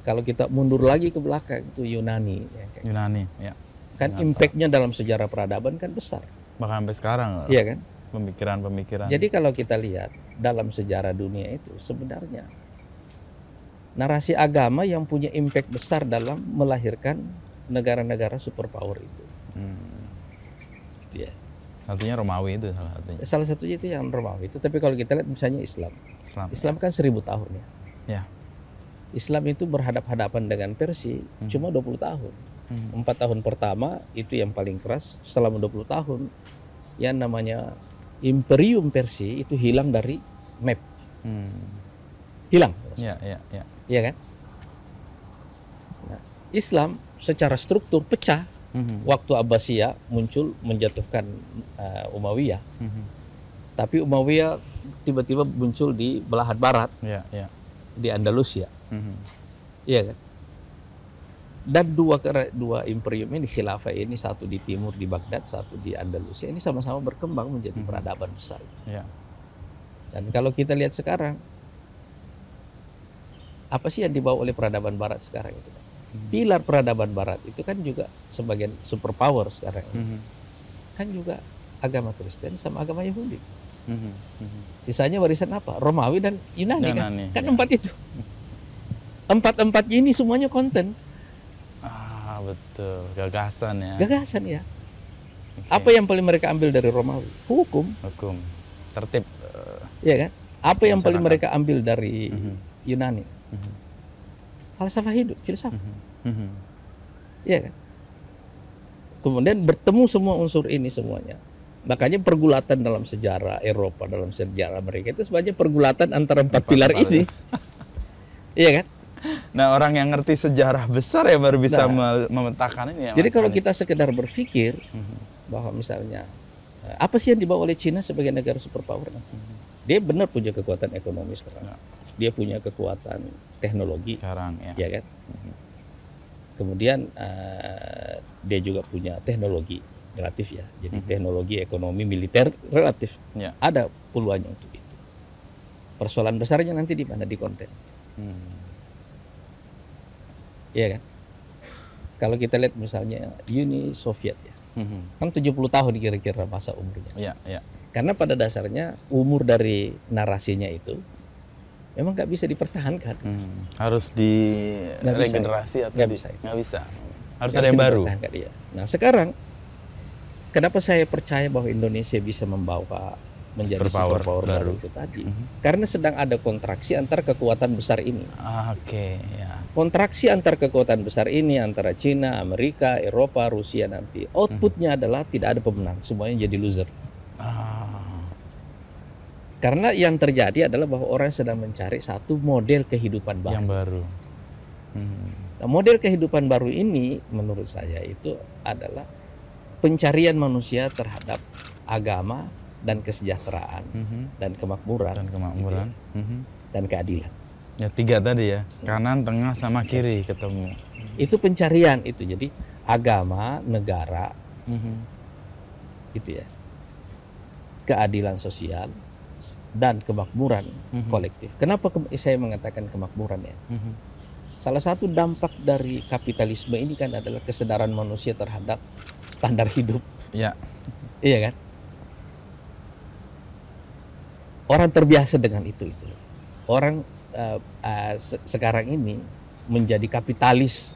A: Kalau kita mundur lagi ke belakang itu Yunani. Ya, kan?
B: Yunani, ya.
A: Kan impact-nya dalam sejarah peradaban kan besar.
B: Bahkan sampai sekarang.
A: Iya kan?
B: Pemikiran-pemikiran.
A: Jadi kalau kita lihat dalam sejarah dunia itu sebenarnya narasi agama yang punya impact besar dalam melahirkan negara-negara superpower itu. Gitu ya.
B: Satunya Romawi itu salah satunya.
A: Salah satunya itu yang Romawi itu. Tapi kalau kita lihat misalnya Islam kan 1000 tahun ya.
B: Ya.
A: Islam itu berhadap-hadapan dengan Persia cuma 20 tahun. 4 tahun pertama itu yang paling keras. Selama 20 tahun yang namanya Imperium Persia itu hilang dari map. Hilang. Iya kan? Nah, Islam secara struktur pecah waktu Abbasiyah muncul menjatuhkan Umayyah. Tapi Umayyah tiba-tiba muncul di belahan barat, di Andalusia. Iya kan? Dan dua imperium ini, khilafah ini, satu di timur di Baghdad, satu di Andalusia, ini sama-sama berkembang menjadi peradaban besar. Dan kalau kita lihat sekarang, apa sih yang dibawa oleh peradaban barat sekarang itu? Pilar peradaban barat itu kan juga sebagian superpower sekarang. Kan juga agama Kristen sama agama Yahudi. Sisanya warisan apa? Romawi dan Yunani kan 4 itu. Empat-empatnya ini semuanya konten.
B: Betul, gagasan ya.
A: Gagasan ya. Apa yang paling mereka ambil dari Romawi? Hukum,
B: tertib.
A: Iya kan? Apa yang paling mereka ambil dari Yunani? Falsafah hidup, filsafat. Iya kan? Kemudian bertemu semua unsur ini semuanya. Makanya pergulatan dalam sejarah Eropa, dalam sejarah mereka itu sebenarnya pergulatan antara 4 pilar ini. Iya kan?
B: Nah, orang yang ngerti sejarah besar ya baru bisa memetakan ini ya.
A: Jadi kalau kita sekedar berpikir bahwa misalnya apa sih yang dibawa oleh Cina sebagai negara superpower? Dia benar punya kekuatan ekonomi sekarang. Dia punya kekuatan teknologi sekarang ya kan? Kemudian dia juga punya teknologi relatif ya. Jadi teknologi, ekonomi, militer relatif. Ada peluangnya untuk itu. Persoalan besarnya nanti di mana? Di konten. Iya kan? Kalau kita lihat misalnya Uni Soviet ya, kan 70 tahun kira-kira masa umurnya. Karena pada dasarnya umur dari narasinya itu memang nggak bisa dipertahankan.
B: Harus diregenerasi atau nggak bisa. Harus ada yang baru.
A: Iya. Nah sekarang, kenapa saya percaya bahwa Indonesia bisa membawa menjadi superpower baru itu tadi? Karena sedang ada kontraksi antar kekuatan besar ini.
B: Ya.
A: Kontraksi antar kekuatan besar ini antara Cina, Amerika, Eropa, Rusia nanti. Outputnya adalah tidak ada pemenang, semuanya jadi loser. Karena yang terjadi adalah bahwa orang sedang mencari satu model kehidupan baru.
B: Yang baru.
A: Nah, model kehidupan baru ini menurut saya itu adalah pencarian manusia terhadap agama dan kesejahteraan dan kemakmuran gitu ya, dan keadilan.
B: Ya 3 tadi ya, kanan, tengah, sama kiri ketemu.
A: Itu pencarian itu, jadi agama, negara, gitu ya, keadilan sosial dan kemakmuran kolektif. Kenapa saya mengatakan kemakmuran ya? Salah satu dampak dari kapitalisme ini kan adalah kesadaran manusia terhadap standar hidup.
B: Ya.
A: Iya kan? Orang terbiasa dengan itu. Orang sekarang ini menjadi kapitalis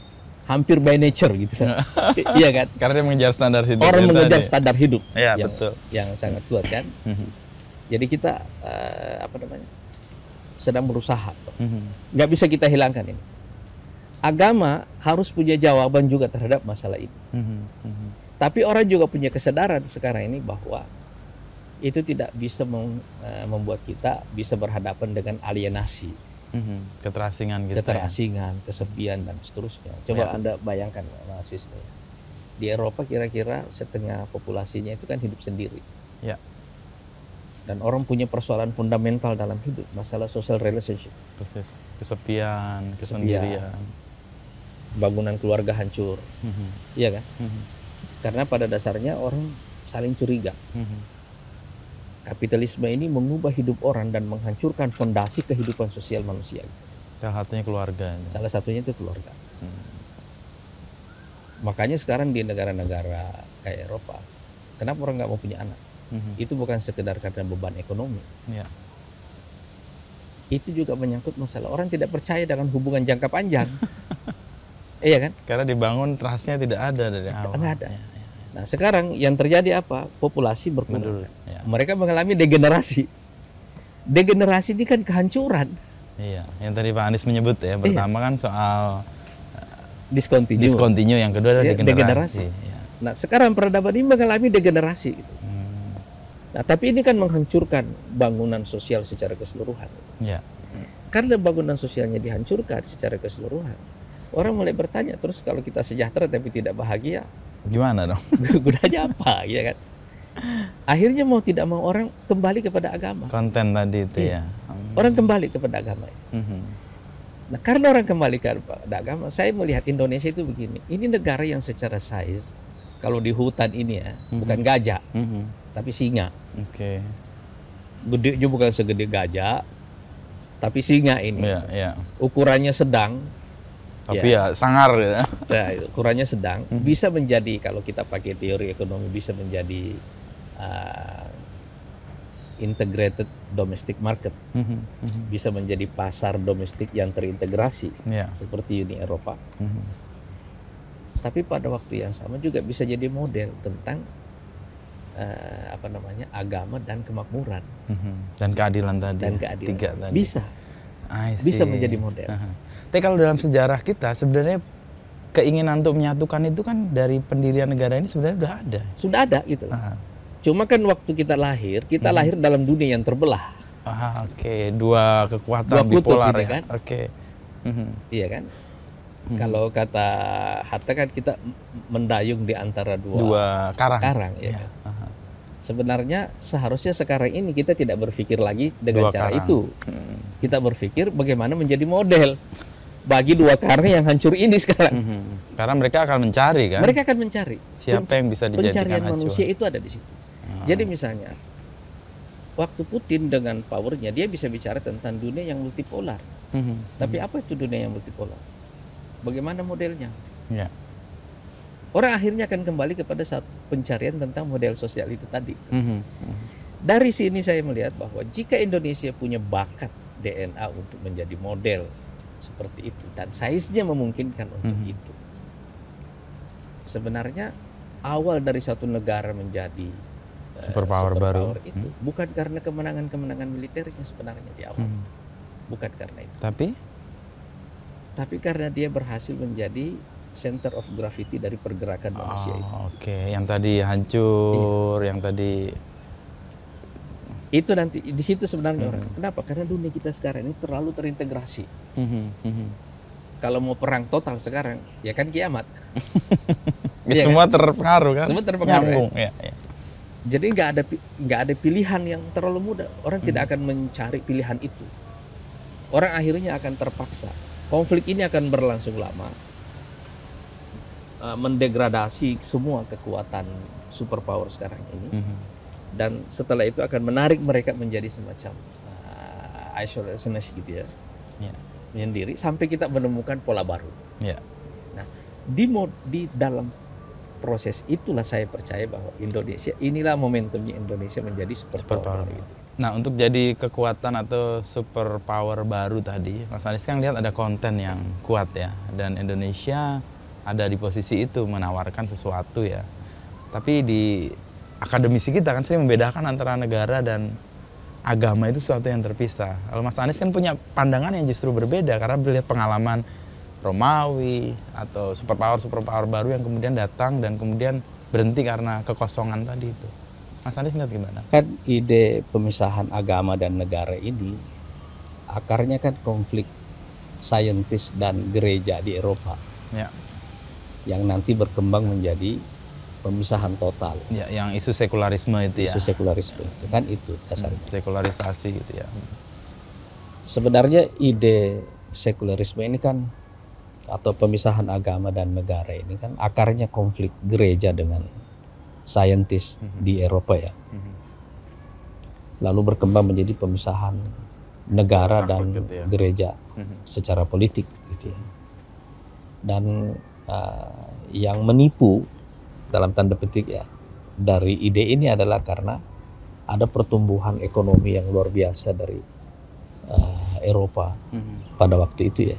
A: hampir by nature gitu kan. Iya kan?
B: Karena dia mengejar standar hidup.
A: Orang mengejar standar hidup.
B: Ya, betul.
A: Yang sangat kuat kan. Jadi kita sedang berusaha. Nggak bisa kita hilangkan ini. Agama harus punya jawaban juga terhadap masalah ini. Tapi orang juga punya kesadaran sekarang ini bahwa itu tidak bisa membuat kita bisa berhadapan dengan alienasi,
B: keterasingan, gitu
A: kesepian dan seterusnya. Coba Anda bayangkan, Mas Wisnu, di Eropa kira-kira setengah populasinya itu kan hidup sendiri.
B: Ya.
A: Dan orang punya persoalan fundamental dalam hidup, masalah social relationship.
B: Kesepian, kesendirian.
A: Bangunan keluarga hancur, iya kan? Karena pada dasarnya orang saling curiga. Kapitalisme ini mengubah hidup orang dan menghancurkan fondasi kehidupan sosial manusia.
B: Salah satunya keluarga.
A: Salah satunya itu keluarga. Makanya sekarang di negara-negara kayak Eropa, kenapa orang nggak mau punya anak? Itu bukan sekedar karena beban ekonomi.
B: Ya.
A: Itu juga menyangkut masalah orang tidak percaya dengan hubungan jangka panjang. Iya kan?
B: Karena dibangun trust-nya tidak ada dari awal.
A: Tidak ada. Ya. Nah sekarang yang terjadi apa? Populasi berkurang.
B: Ya.
A: Mereka mengalami degenerasi. Degenerasi ini kan kehancuran.
B: Iya. Yang tadi Pak Anies menyebut ya. Pertama kan soal
A: discontinue.
B: Yang kedua adalah degenerasi. Ya.
A: Nah sekarang peradaban ini mengalami degenerasi. Gitu. Nah tapi ini kan menghancurkan bangunan sosial secara keseluruhan.
B: Ya.
A: Karena bangunan sosialnya dihancurkan secara keseluruhan. Orang mulai bertanya, terus kalau kita sejahtera tapi tidak bahagia,
B: gimana dong?
A: Gunanya apa, ya kan? Akhirnya mau tidak mau orang kembali kepada agama.
B: Konten tadi itu ya.
A: Orang kembali kepada agama. Nah, karena orang kembali kepada agama, saya melihat Indonesia itu begini. Ini negara yang secara size, kalau di hutan ini ya, bukan gajah, tapi singa.
B: Oke.
A: Gedenya bukan segede gajah, tapi singa ini.
B: Ya.
A: Ukurannya sedang.
B: Tapi ya sangar ya.
A: Nah, ukurannya sedang, bisa menjadi, kalau kita pakai teori ekonomi, bisa menjadi integrated domestic market, bisa menjadi pasar domestik yang terintegrasi, seperti Uni Eropa. Tapi pada waktu yang sama juga bisa jadi model tentang agama dan kemakmuran
B: dan keadilan tadi.
A: Dan keadilan.
B: 3 tadi.
A: Bisa menjadi model.
B: Tapi kalau dalam sejarah kita sebenarnya keinginan untuk menyatukan itu kan dari pendirian negara ini sebenarnya sudah ada.
A: Sudah ada gitu. Cuma kan waktu kita lahir dalam dunia yang terbelah.
B: Oke. Dua kekuatan bipolar ya.
A: Kan?
B: Oke.
A: Iya kan? Kalau kata Hatta kan kita mendayung di antara dua karang ya. Sebenarnya seharusnya sekarang ini kita tidak berpikir lagi dengan cara itu. Kita berpikir bagaimana menjadi model bagi dua karang yang hancur ini sekarang.
B: Karena mereka akan mencari kan?
A: Mereka akan mencari.
B: Siapa yang bisa dijadikan
A: pencarian
B: acuan?
A: Manusia itu ada di situ. Jadi misalnya, waktu Putin dengan powernya, dia bisa bicara tentang dunia yang multipolar. Tapi apa itu dunia yang multipolar? Bagaimana modelnya?
B: Ya.
A: Orang akhirnya akan kembali kepada satu pencarian tentang model sosial itu tadi. Dari sini saya melihat bahwa jika Indonesia punya bakat DNA untuk menjadi model seperti itu, dan size-nya memungkinkan untuk itu. Sebenarnya awal dari satu negara menjadi
B: superpower baru
A: itu bukan karena kemenangan-kemenangan militernya sebenarnya di awal. Bukan karena itu. Tapi karena dia berhasil menjadi center of gravity dari pergerakan manusia itu.
B: Oke, yang tadi hancur, yang tadi
A: itu nanti di situ sebenarnya orang. Kenapa? Karena dunia kita sekarang ini terlalu terintegrasi. Kalau mau perang total sekarang, ya kan kiamat.
B: Ya, semua kan? Terpengaruh kan?
A: Semua terpengaruh.
B: Nyambung.
A: Ya. Jadi nggak ada pilihan yang terlalu mudah. Orang tidak akan mencari pilihan itu. Orang akhirnya akan terpaksa. Konflik ini akan berlangsung lama, mendegradasi semua kekuatan superpower sekarang ini. Dan setelah itu akan menarik mereka menjadi semacam isolationist gitu ya, menyendiri sampai kita menemukan pola baru. Nah, di dalam proses itulah saya percaya bahwa Indonesia, inilah momentumnya Indonesia menjadi superpower. Gitu.
B: Nah, untuk jadi kekuatan atau superpower baru tadi, Mas Anies kan lihat ada konten yang kuat ya, dan Indonesia ada di posisi itu menawarkan sesuatu ya. Tapi di akademisi kita kan sering membedakan antara negara dan agama itu sesuatu yang terpisah. Kalau Mas Anies kan punya pandangan yang justru berbeda karena melihat pengalaman Romawi atau superpower baru yang kemudian datang dan kemudian berhenti karena kekosongan tadi itu. Mas Anies lihat gimana?
A: Kan ide pemisahan agama dan negara ini akarnya kan konflik saintis dan gereja di Eropa. Yang nanti berkembang menjadi pemisahan total.
B: Ya, yang isu sekularisme itu ya.
A: Isu sekularisme itu kan itu dasarnya.
B: Sekularisasi gitu ya.
A: Sebenarnya ide sekularisme ini kan atau pemisahan agama dan negara ini kan akarnya konflik gereja dengan saintis di Eropa ya. Lalu berkembang menjadi pemisahan negara dan gitu ya. Gereja secara politik gitu ya. Dan yang menipu dalam tanda petik ya dari ide ini adalah karena ada pertumbuhan ekonomi yang luar biasa dari Eropa pada waktu itu ya.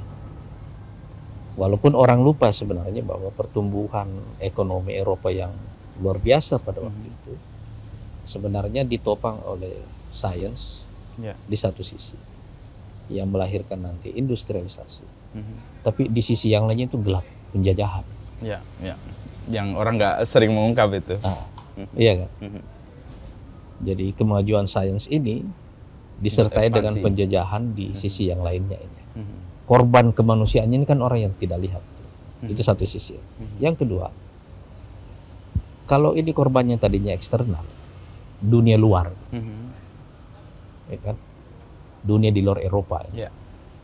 A: Walaupun orang lupa sebenarnya bahwa pertumbuhan ekonomi Eropa yang luar biasa pada waktu itu sebenarnya ditopang oleh sains di satu sisi yang melahirkan nanti industrialisasi. Tapi di sisi yang lainnya itu gelap, penjajahan.
B: Yang orang nggak sering mengungkap itu.
A: Iya kan. Jadi kemajuan sains ini disertai dengan penjajahan di sisi yang lainnya ini. Korban kemanusiaannya ini kan orang yang tidak lihat. Itu satu sisi. Yang kedua, kalau ini korbannya tadinya eksternal, dunia luar, ya kan? Dunia di luar Eropa,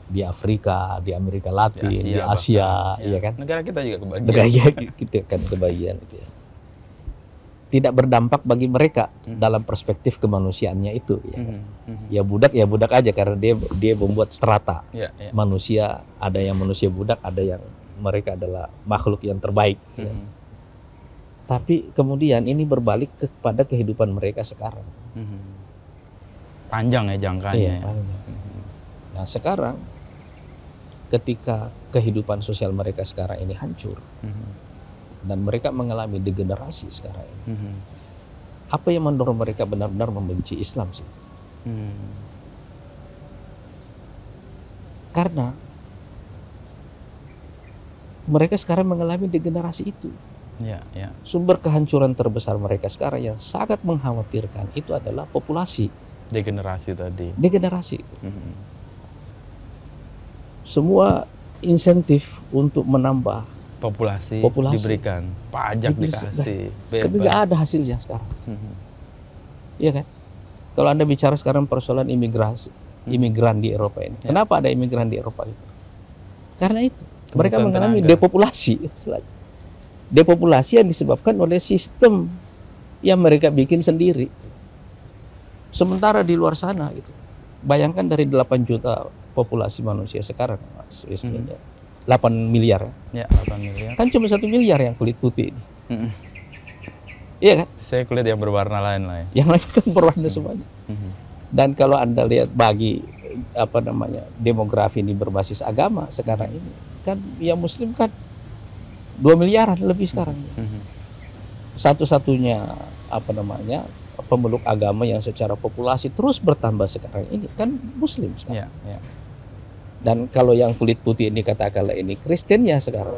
A: di Afrika, di Amerika Latin, di Asia, ya kan?
B: Negara kita juga kebagian.
A: Negara kita kan kebagian itu ya. Tidak berdampak bagi mereka dalam perspektif kemanusiaannya itu. Ya budak aja karena dia membuat strata manusia. Ada yang manusia budak, ada yang mereka adalah makhluk yang terbaik. Ya. Tapi kemudian ini berbalik kepada kehidupan mereka sekarang.
B: Panjang ya jangkanya.
A: Panjang. Nah sekarang ketika kehidupan sosial mereka sekarang ini hancur, dan mereka mengalami degenerasi sekarang ini. Apa yang mendorong mereka benar-benar membenci Islam sih? Karena mereka sekarang mengalami degenerasi itu. Sumber kehancuran terbesar mereka sekarang yang sangat mengkhawatirkan itu adalah populasi.
B: Degenerasi tadi.
A: Degenerasi. Semua insentif untuk menambah populasi
B: diberikan, pajak dikasih, bebas.
A: Tapi nggak ada hasilnya sekarang. Iya kan? Kalau Anda bicara sekarang persoalan imigran di Eropa ini. Kenapa ada imigran di Eropa itu? Karena itu. Mereka mengalami depopulasi. Depopulasi yang disebabkan oleh sistem yang mereka bikin sendiri. Sementara di luar sana gitu. Bayangkan dari 8 juta populasi manusia sekarang, 8 miliar.
B: Ya, 8 miliar.
A: Kan cuma 1 miliar yang kulit putih ini. Iya kan?
B: Saya kulit yang berwarna lain lah ya.
A: Yang lain kan berwarna semuanya. Dan kalau Anda lihat bagi apa namanya demografi ini berbasis agama sekarang ini kan yang Muslim kan 2 miliaran lebih sekarang. Satu-satunya apa namanya pemeluk agama yang secara populasi terus bertambah sekarang ini kan Muslim sekarang. Dan kalau yang kulit putih ini katakanlah ini Kristennya sekarang,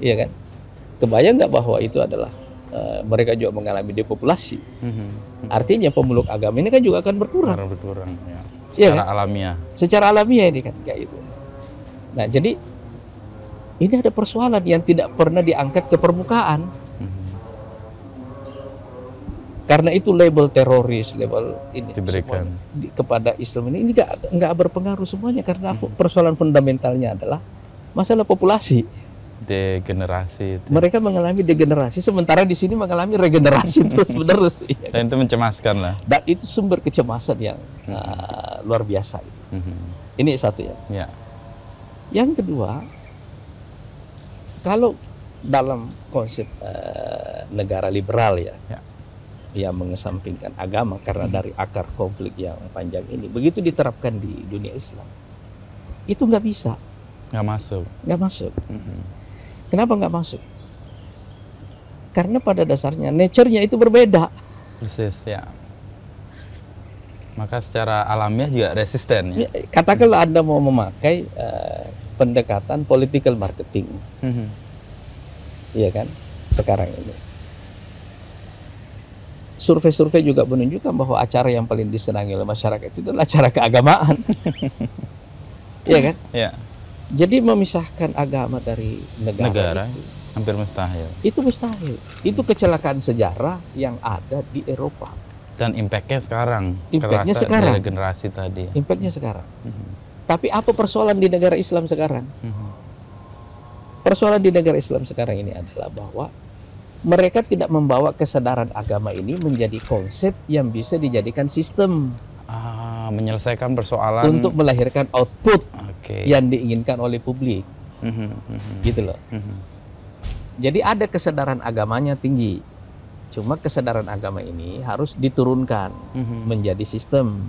A: iya kan? Kebayang nggak bahwa itu adalah mereka juga mengalami depopulasi. Artinya pemeluk agama ini kan juga akan berkurang.
B: Berkurang, ya.
A: Secara
B: Secara alamiah.
A: Secara alamiah ini kan kayak itu. Nah jadi ini ada persoalan yang tidak pernah diangkat ke permukaan. Karena itu label teroris, label ini
B: diberikan
A: kepada Islam ini nggak berpengaruh semuanya karena persoalan fundamentalnya adalah masalah populasi.
B: Degenerasi.
A: Mereka mengalami degenerasi, sementara di sini mengalami regenerasi terus-menerus.
B: Dan itu mencemaskan lah.
A: Dan itu sumber kecemasan yang luar biasa. Ini satu ya. Yang kedua, kalau dalam konsep negara liberal ya, yang mengesampingkan agama karena dari akar konflik yang panjang ini, begitu diterapkan di dunia Islam, itu nggak bisa. Nggak masuk. Kenapa nggak masuk? Karena pada dasarnya nature-nya itu berbeda.
B: Persis ya. Maka secara alamiah juga resisten ya.
A: Katakanlah Anda mau memakai pendekatan political marketing, iya kan? Sekarang ini survei-survei juga menunjukkan bahwa acara yang paling disenangi oleh masyarakat itu adalah acara keagamaan, iya kan? Jadi memisahkan agama dari negara itu,
B: hampir mustahil.
A: Itu mustahil. Itu kecelakaan sejarah yang ada di Eropa.
B: Dan impactnya sekarang.
A: Impactnya sekarang.
B: Dari generasi tadi.
A: Impactnya sekarang. Tapi apa persoalan di negara Islam sekarang? Persoalan di negara Islam sekarang ini adalah bahwa mereka tidak membawa kesadaran agama ini menjadi konsep yang bisa dijadikan sistem.
B: Menyelesaikan persoalan.
A: Untuk melahirkan output yang diinginkan oleh publik. Gitu loh. Jadi ada kesadaran agamanya tinggi. Cuma kesadaran agama ini harus diturunkan menjadi sistem.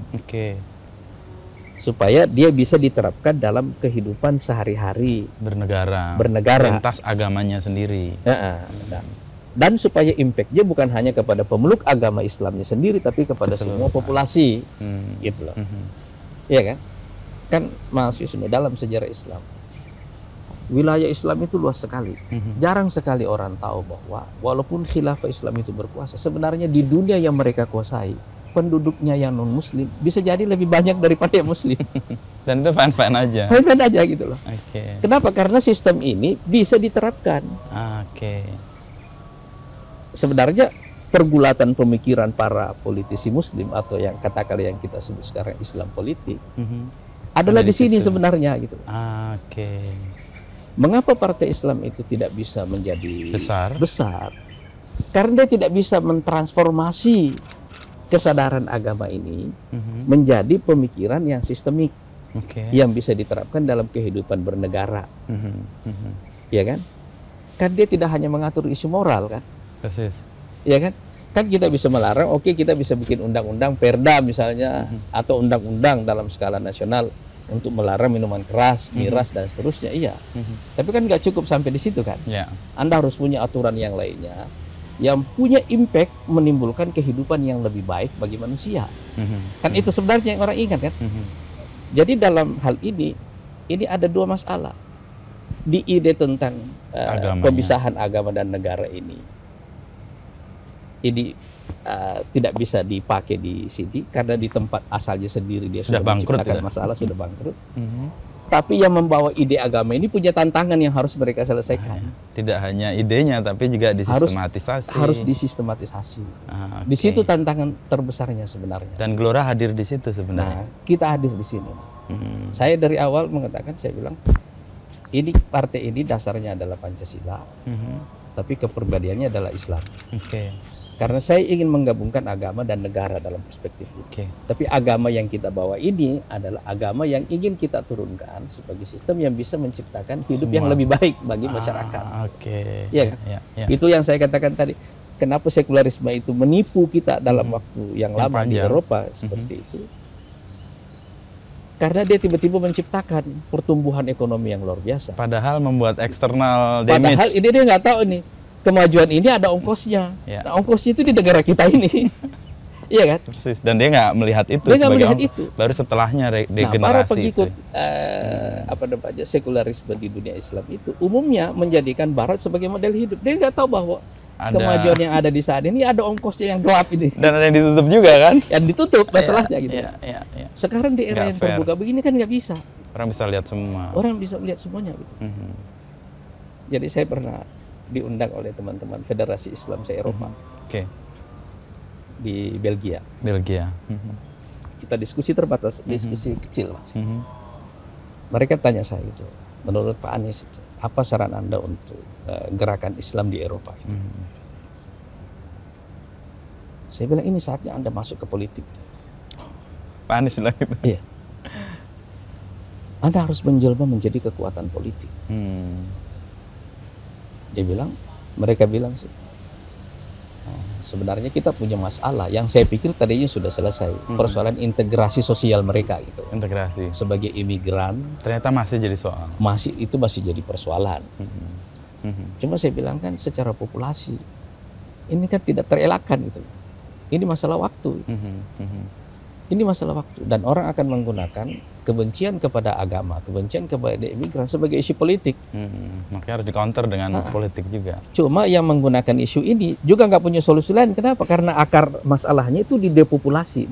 A: Supaya dia bisa diterapkan dalam kehidupan sehari-hari.
B: Bernegara. Lintas agamanya sendiri.
A: Dan supaya impact-nya bukan hanya kepada pemeluk agama Islamnya sendiri, tapi kepada semua populasi, gitu loh. Iya kan? Kan Mas Wisnu, dalam sejarah Islam, wilayah Islam itu luas sekali. Jarang sekali orang tahu bahwa walaupun khilafah Islam itu berkuasa, sebenarnya di dunia yang mereka kuasai, penduduknya yang non-Muslim bisa jadi lebih banyak daripada yang Muslim.
B: Dan itu fine-fine aja.
A: Fine-fine aja gitu loh. Kenapa? Karena sistem ini bisa diterapkan. Sebenarnya pergulatan pemikiran para politisi Muslim atau yang katakanlah yang kita sebut sekarang Islam politik adalah di sini sebenarnya gitu. Mengapa partai Islam itu tidak bisa menjadi besar? Karena dia tidak bisa mentransformasi kesadaran agama ini menjadi pemikiran yang sistemik, yang bisa diterapkan dalam kehidupan bernegara. Ya kan? Kan dia tidak hanya mengatur isu moral kan?
B: Persis.
A: Ya kan? Kan kita bisa melarang, kita bisa bikin undang-undang perda misalnya, atau undang-undang dalam skala nasional untuk melarang minuman keras, miras dan seterusnya, iya. Tapi kan nggak cukup sampai di situ kan? Anda harus punya aturan yang lainnya, yang punya impact menimbulkan kehidupan yang lebih baik bagi manusia. Kan itu sebenarnya yang orang ingat kan? Jadi dalam hal ini ada dua masalah. Di ide tentang pemisahan agama dan negara ini tidak bisa dipakai di sini karena di tempat asalnya sendiri dia sudah menciptakan masalah, sudah bangkrut. Tapi yang membawa ide agama ini punya tantangan yang harus mereka selesaikan.
B: Tidak hanya idenya tapi juga disistematisasi.
A: Harus disistematisasi. Di situ tantangan terbesarnya sebenarnya.
B: Dan Gelora hadir di situ sebenarnya.
A: Kita hadir di sini. Saya dari awal mengatakan, saya bilang ini partai ini dasarnya adalah Pancasila. Tapi kepribadiannya adalah Islam. Karena saya ingin menggabungkan agama dan negara dalam perspektif itu. Tapi agama yang kita bawa ini adalah agama yang ingin kita turunkan sebagai sistem yang bisa menciptakan hidup yang lebih baik bagi masyarakat. Ya, kan? Itu yang saya katakan tadi. Kenapa sekularisme itu menipu kita dalam waktu yang lama di Eropa seperti itu? Karena dia tiba-tiba menciptakan pertumbuhan ekonomi yang luar biasa.
B: Padahal membuat eksternal damage.
A: Padahal ini dia nggak tahu nih, kemajuan ini ada ongkosnya.
B: Ya.
A: Nah, ongkosnya itu di negara kita ini. Iya kan?
B: Persis. Dan dia nggak melihat itu
A: Dia nggak
B: sebagai
A: melihat
B: ongkos.
A: itu.
B: Baru setelahnya
A: Nah, para
B: degenerasi
A: pengikut
B: itu.
A: sekularisme di dunia Islam itu umumnya menjadikan Barat sebagai model hidup. Dia nggak tahu bahwa
B: Ada-
A: kemajuan yang ada di saat ini ada ongkosnya yang gelap ini.
B: Dan ada yang ditutup juga kan?
A: Yang ditutup masalahnya gitu.
B: Iya.
A: Sekarang di era
B: Nggak
A: yang
B: fair.
A: terbuka begini kan nggak bisa.
B: Orang bisa lihat semua.
A: Orang bisa melihat semuanya gitu.
B: Mhm.
A: Jadi saya pernah diundang oleh teman-teman Federasi Islam se-Eropa
B: Oke.
A: di Belgia.
B: Belgia. Mhm.
A: Kita diskusi terbatas, diskusi kecil Mas.
B: Mhm.
A: Mereka tanya saya itu, menurut Pak Anies itu, apa saran Anda untuk gerakan Islam di Eropa itu?
B: Mhm.
A: Saya bilang ini saatnya Anda masuk ke politik.
B: Pak Anies bilang gitu.
A: Iya. Anda harus menjelma menjadi kekuatan politik.
B: Hmm.
A: Dia bilang, mereka bilang sih, "Nah, sebenarnya kita punya masalah yang saya pikir tadinya sudah selesai. Persoalan integrasi sosial mereka gitu.
B: Integrasi.
A: Sebagai imigran,
B: Ternyata masih jadi soal.
A: masih jadi persoalan.
B: Mhm.
A: Cuma saya bilang kan secara populasi, ini kan tidak terelakkan gitu. Ini masalah waktu.
B: Mhm. Mhm.
A: Ini masalah waktu. Dan orang akan menggunakan kebencian kepada agama, kebencian kepada imigran sebagai isu politik.
B: Mhm. Makanya harus di-counter dengan politik juga.
A: Cuma yang menggunakan isu ini juga nggak punya solusi lain. Kenapa? Karena akar masalahnya itu di depopulasi,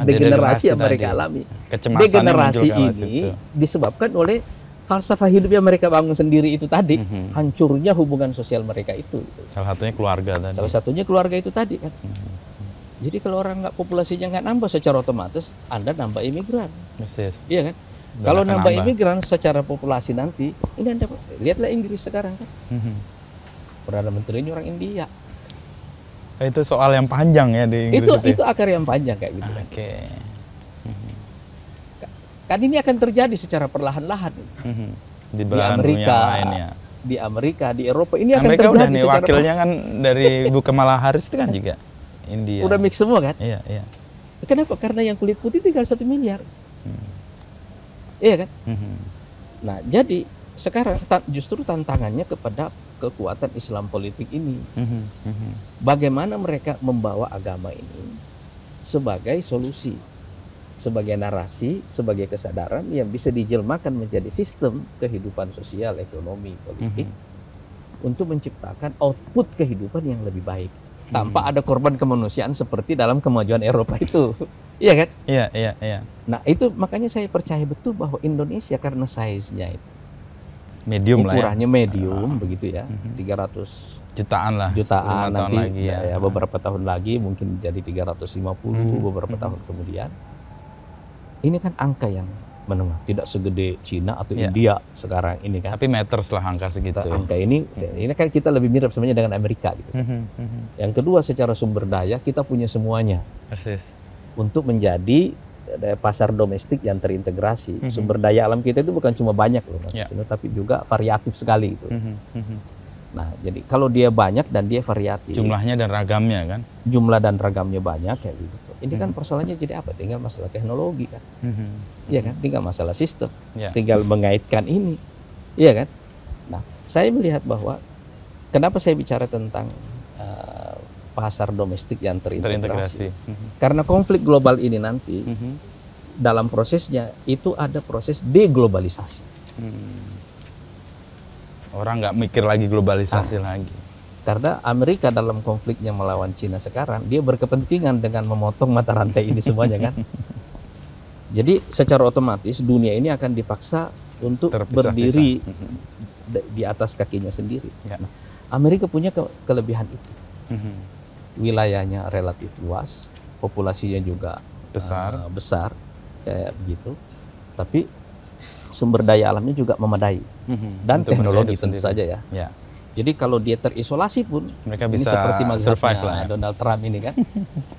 A: degenerasi yang mereka
B: tadi.
A: alami.
B: Kecemasan
A: Degenerasi ini disebabkan oleh falsafah hidup yang mereka bangun sendiri itu tadi, hancurnya hubungan sosial mereka itu.
B: Salah satunya keluarga tadi.
A: Salah satunya keluarga itu tadi kan. Jadi kalau orang nggak populasinya nggak nambah, secara otomatis Anda nambah imigran,
B: Persis.
A: iya kan?
B: Dan
A: Kalau
B: akan
A: nambah
B: nambah.
A: imigran secara populasi nanti, ini Anda lihatlah Inggris sekarang kan,
B: Mhm.
A: perdana menterinya orang India.
B: Itu soal yang panjang ya di Inggris
A: Itu akar yang panjang kayak gitu kan.
B: Oke.
A: Kan ini akan terjadi secara perlahan-lahan
B: Mhm. Di
A: di
B: belahan dunia
A: Amerika,
B: lainnya.
A: di Amerika, di Eropa ini akan
B: Amerika
A: terjadi
B: udah nih
A: secara
B: wakilnya kan dari Bu Kamala Harris itu kan juga India.
A: udah mix semua kan.
B: Iya, iya.
A: Kenapa? Karena yang kulit putih tinggal 1 miliar. Iya kan?
B: Mhm.
A: Nah, jadi sekarang justru tantangannya kepada kekuatan Islam politik ini.
B: Mhm. Mhm.
A: Bagaimana mereka membawa agama ini sebagai solusi, sebagai narasi, sebagai kesadaran yang bisa dijelmakan menjadi sistem kehidupan sosial, ekonomi, politik untuk menciptakan output kehidupan yang lebih baik tanpa ada korban kemanusiaan seperti dalam kemajuan Eropa itu. Iya kan?
B: Iya, iya, iya.
A: Nah, itu makanya saya percaya betul bahwa Indonesia karena size-nya itu
B: Medium lah ya.
A: ukurannya medium begitu ya, 300
B: Jutaan lah. 5
A: jutaan
B: tahun
A: nanti
B: lagi ya.
A: beberapa tahun lagi mungkin jadi 350 beberapa tahun kemudian. Ini kan angka yang menengah, tidak segede Cina atau
B: Ya.
A: India sekarang ini kan.
B: Tapi meters lah angka segitu. Ya.
A: Angka ini kan kita lebih mirip sebenarnya dengan Amerika gitu.
B: Mhm. Mhm.
A: Yang kedua, secara sumber daya kita punya semuanya
B: Persis.
A: untuk menjadi pasar domestik yang terintegrasi. Sumber daya alam kita itu bukan cuma banyak loh Mas
B: Ya.
A: Susino, tapi juga variatif sekali itu.
B: Mhm. Mhm.
A: Nah, jadi kalau dia banyak dan dia variatif,
B: Jumlahnya dan ragamnya kan.
A: jumlah dan ragamnya banyak kayak gitu. Ini kan persoalannya jadi apa? Tinggal masalah teknologi kan.
B: Mhm.
A: Iya kan? Tinggal masalah sistem.
B: Ya.
A: Tinggal mengaitkan ini. Iya kan? Nah, saya melihat bahwa kenapa saya bicara tentang pasar domestik yang terintegrasi.
B: Terintegrasi.
A: Karena konflik global ini nanti
B: Mhm.
A: dalam prosesnya itu ada proses deglobalisasi.
B: Orang nggak mikir lagi globalisasi lagi.
A: Karena Amerika dalam konfliknya melawan Cina sekarang, dia berkepentingan dengan memotong mata rantai ini semuanya kan. Jadi secara otomatis dunia ini akan dipaksa untuk
B: Terpisah-pisah.
A: berdiri di atas kakinya sendiri.
B: Ya.
A: Nah, Amerika punya kelebihan itu.
B: Mhm.
A: Wilayahnya relatif luas, populasinya juga besar kayak begitu. Tapi sumber daya alamnya juga memadai dan
B: Untuk
A: teknologi
B: berhidup
A: tentu
B: sendiri.
A: saja ya.
B: Ya.
A: Jadi kalau dia terisolasi pun
B: Mereka
A: ini
B: bisa
A: seperti mazhabnya
B: survive lah ya.
A: Donald Trump ini kan.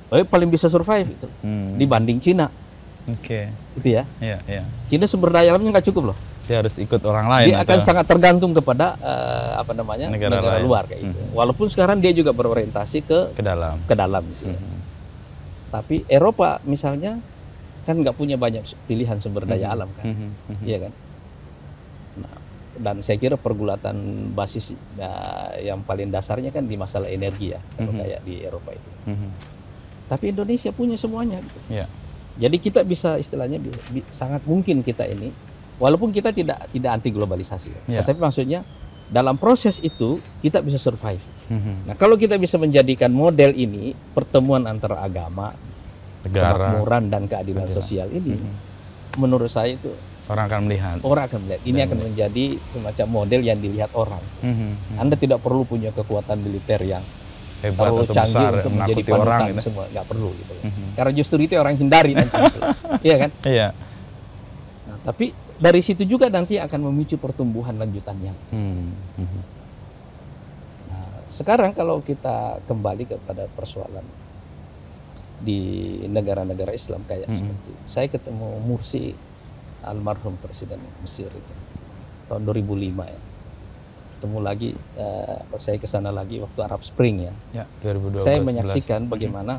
A: Paling bisa survive itu dibanding Cina.
B: Oke.
A: Itu ya.
B: Iya, iya.
A: Cina sumber daya alamnya nggak cukup loh.
B: Dia harus ikut orang lain
A: Dia akan
B: atau
A: sangat tergantung kepada
B: Negara
A: negara
B: lain.
A: luar kayak gitu. Walaupun sekarang dia juga berorientasi
B: ke dalam.
A: ke dalam gitu ya. Tapi Eropa misalnya kan nggak punya banyak pilihan sumber daya alam kan, iya kan. Nah, dan saya kira pergulatan basis yang paling dasarnya kan di masalah energi ya, kalau kayak di Eropa itu. Tapi Indonesia punya semuanya gitu.
B: Yeah.
A: Jadi kita bisa istilahnya sangat mungkin kita ini, walaupun kita tidak anti globalisasi, tapi maksudnya dalam proses itu kita bisa survive. Nah, kalau kita bisa menjadikan model ini pertemuan antara agama, kemakmuran dan keadilan sosial ini, menurut saya itu
B: orang akan melihat.
A: Ini akan menjadi semacam model yang dilihat orang. Anda tidak perlu punya kekuatan militer yang
B: hebat
A: terlalu
B: atau
A: canggih
B: besar
A: untuk menjadi
B: menakuti orang
A: panutan
B: gitu.
A: semua, nggak perlu gitu. Karena justru itu orang hindari nanti. Iya kan?
B: Iya.
A: Nah, tapi dari situ juga nanti akan memicu pertumbuhan lanjutannya. Nah, sekarang kalau kita kembali kepada persoalan di negara-negara Islam kayak seperti saya ketemu Mursi, almarhum presiden Mesir itu tahun 2005 ya. Ketemu lagi, saya ke sana lagi waktu Arab Spring ya.
B: 2012.
A: Saya menyaksikan bagaimana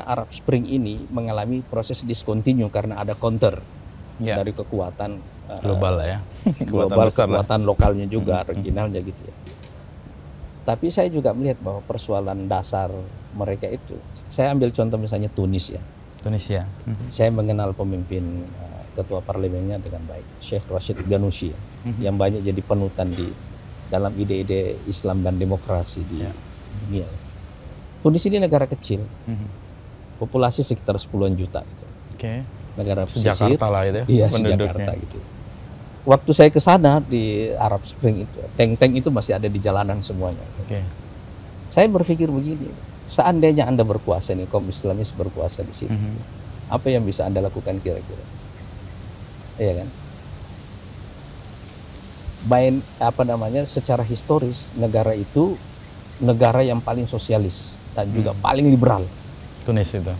A: Arab Spring ini mengalami proses discontinue karena ada counter dari kekuatan
B: global ya.
A: Global, kekuatan lokalnya juga, regionalnya gitu ya. Tapi saya juga melihat bahwa persoalan dasar mereka itu, saya ambil contoh misalnya Tunisia. Saya mengenal pemimpin ketua parlemennya dengan baik, Sheikh Rashid Ghannouchi yang banyak jadi panutan di dalam ide-ide Islam dan demokrasi di dunia. Tunisia ini negara kecil, populasi sekitar 10-an juta gitu. Negara pesisir,
B: Jakarta lah itu.
A: Iya, Jakarta gitu. Waktu saya ke sana di Arab Spring itu, tank-tank itu masih ada di jalanan semuanya. Saya berpikir begini, seandainya Anda berkuasa nih, kaum Islamis berkuasa di sini, apa yang bisa Anda lakukan kira-kira? Iya kan? Secara historis negara itu negara yang paling sosialis dan juga paling liberal. Tunis itu.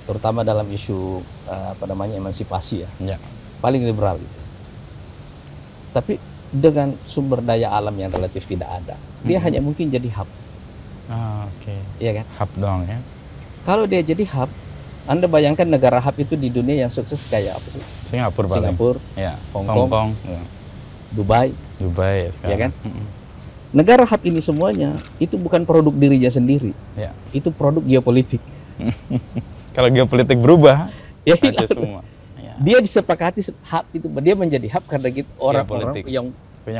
A: Terutama dalam isu emansipasi ya. Paling liberal itu. Tapi dengan sumber daya alam yang relatif tidak ada, dia hanya mungkin jadi hub. Iya kan?
B: Hub doang ya.
A: Kalau dia jadi hub, Anda bayangkan negara hub itu di dunia yang sukses kayak apa sih?
B: Singapura,
A: Hong Kong, Dubai ya kan? Negara hub ini semuanya itu bukan produk dirinya sendiri, itu produk geopolitik.
B: Kalau geopolitik berubah, ada semua.
A: Dia disepakati hub itu, dia menjadi hub karena gitu orang-orang yang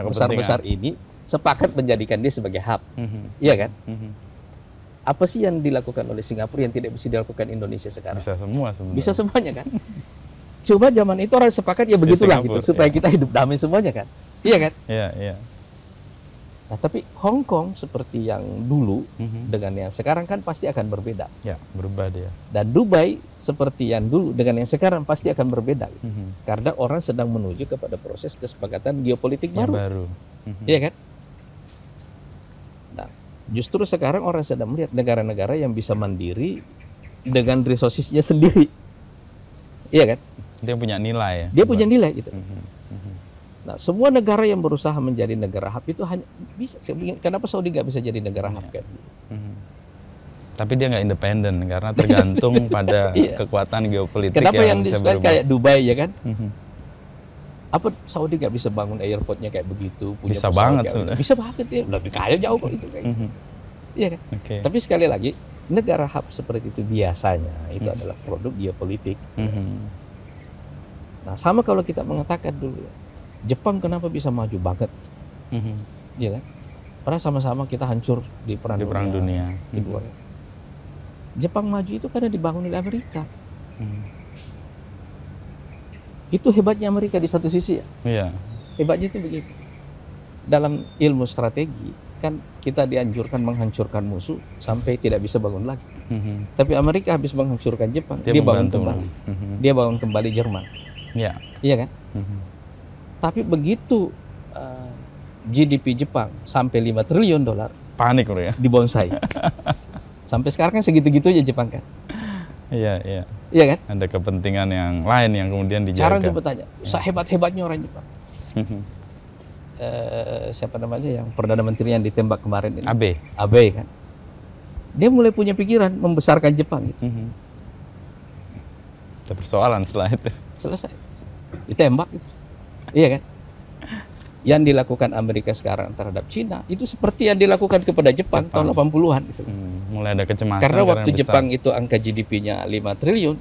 A: besar-besar ini sepakat menjadikan dia sebagai hub, iya kan? Apa sih yang dilakukan oleh Singapura yang tidak bisa dilakukan Indonesia sekarang?
B: Bisa semua sebenarnya.
A: Bisa semuanya kan? Coba zaman itu orang sepakat ya begitulah gitu, supaya kita hidup damai semuanya kan? Iya kan?
B: Iya.
A: Nah, tapi Hong Kong seperti yang dulu dengan yang sekarang kan pasti akan berbeda.
B: Ya, berubah dia.
A: Dan Dubai seperti yang dulu dengan yang sekarang pasti akan berbeda. Karena orang sedang menuju kepada proses kesepakatan geopolitik baru. Iya kan? Nah, justru sekarang orang sedang melihat negara-negara yang bisa mandiri dengan resources-nya sendiri. Iya kan?
B: Dia punya nilai ya.
A: Dia punya nilai gitu. Nah, semua negara yang berusaha menjadi negara hub itu hanya bisa. Kenapa Saudi nggak bisa jadi negara hub kayak gitu?
B: Tapi dia nggak independen karena tergantung pada kekuatan geopolitik.
A: Kenapa yang
B: bisa
A: disukai kayak Dubai ya kan? Apa Saudi nggak bisa bangun airportnya kayak begitu? Punya
B: bisa banget
A: sebenarnya. Bisa banget ya, lebih kaya jauh kok itu kayak gitu. Iya kan? Tapi sekali lagi negara hub seperti itu biasanya itu adalah produk geopolitik. Nah, sama kalau kita mengatakan dulu ya, Jepang kenapa bisa maju banget? Iya kan? Karena sama-sama kita hancur di perang dunia. Kedua. Jepang maju itu karena dibangun oleh Amerika. Itu hebatnya Amerika di satu sisi ya.
B: Iya.
A: Hebatnya itu begitu. Dalam ilmu strategi kan kita dianjurkan menghancurkan musuh sampai tidak bisa bangun lagi. Tapi Amerika habis menghancurkan Jepang, dia bangun kembali. Dia bangun kembali Jerman. Iya kan? Tapi begitu GDP Jepang sampai $5 triliun,
B: panik loh ya,
A: dibonsai. Sampai sekarang kan segitu-gitu aja Jepang kan.
B: Iya
A: kan?
B: Ada kepentingan yang lain yang kemudian dijaga.
A: Sekarang coba tanya, sehebat-hebatnya orang Jepang. Siapa namanya yang Perdana Menteri yang ditembak kemarin ini?
B: Abe
A: Abe kan. dia mulai punya pikiran membesarkan Jepang gitu.
B: Ada persoalan setelah itu.
A: Selesai. Ditembak gitu. Iya kan? Yang dilakukan Amerika sekarang terhadap Cina itu seperti yang dilakukan kepada Jepang tahun 80-an gitu.
B: Mulai ada kecemasan
A: Karena waktu
B: besar.
A: Jepang itu angka GDP-nya 5 triliun,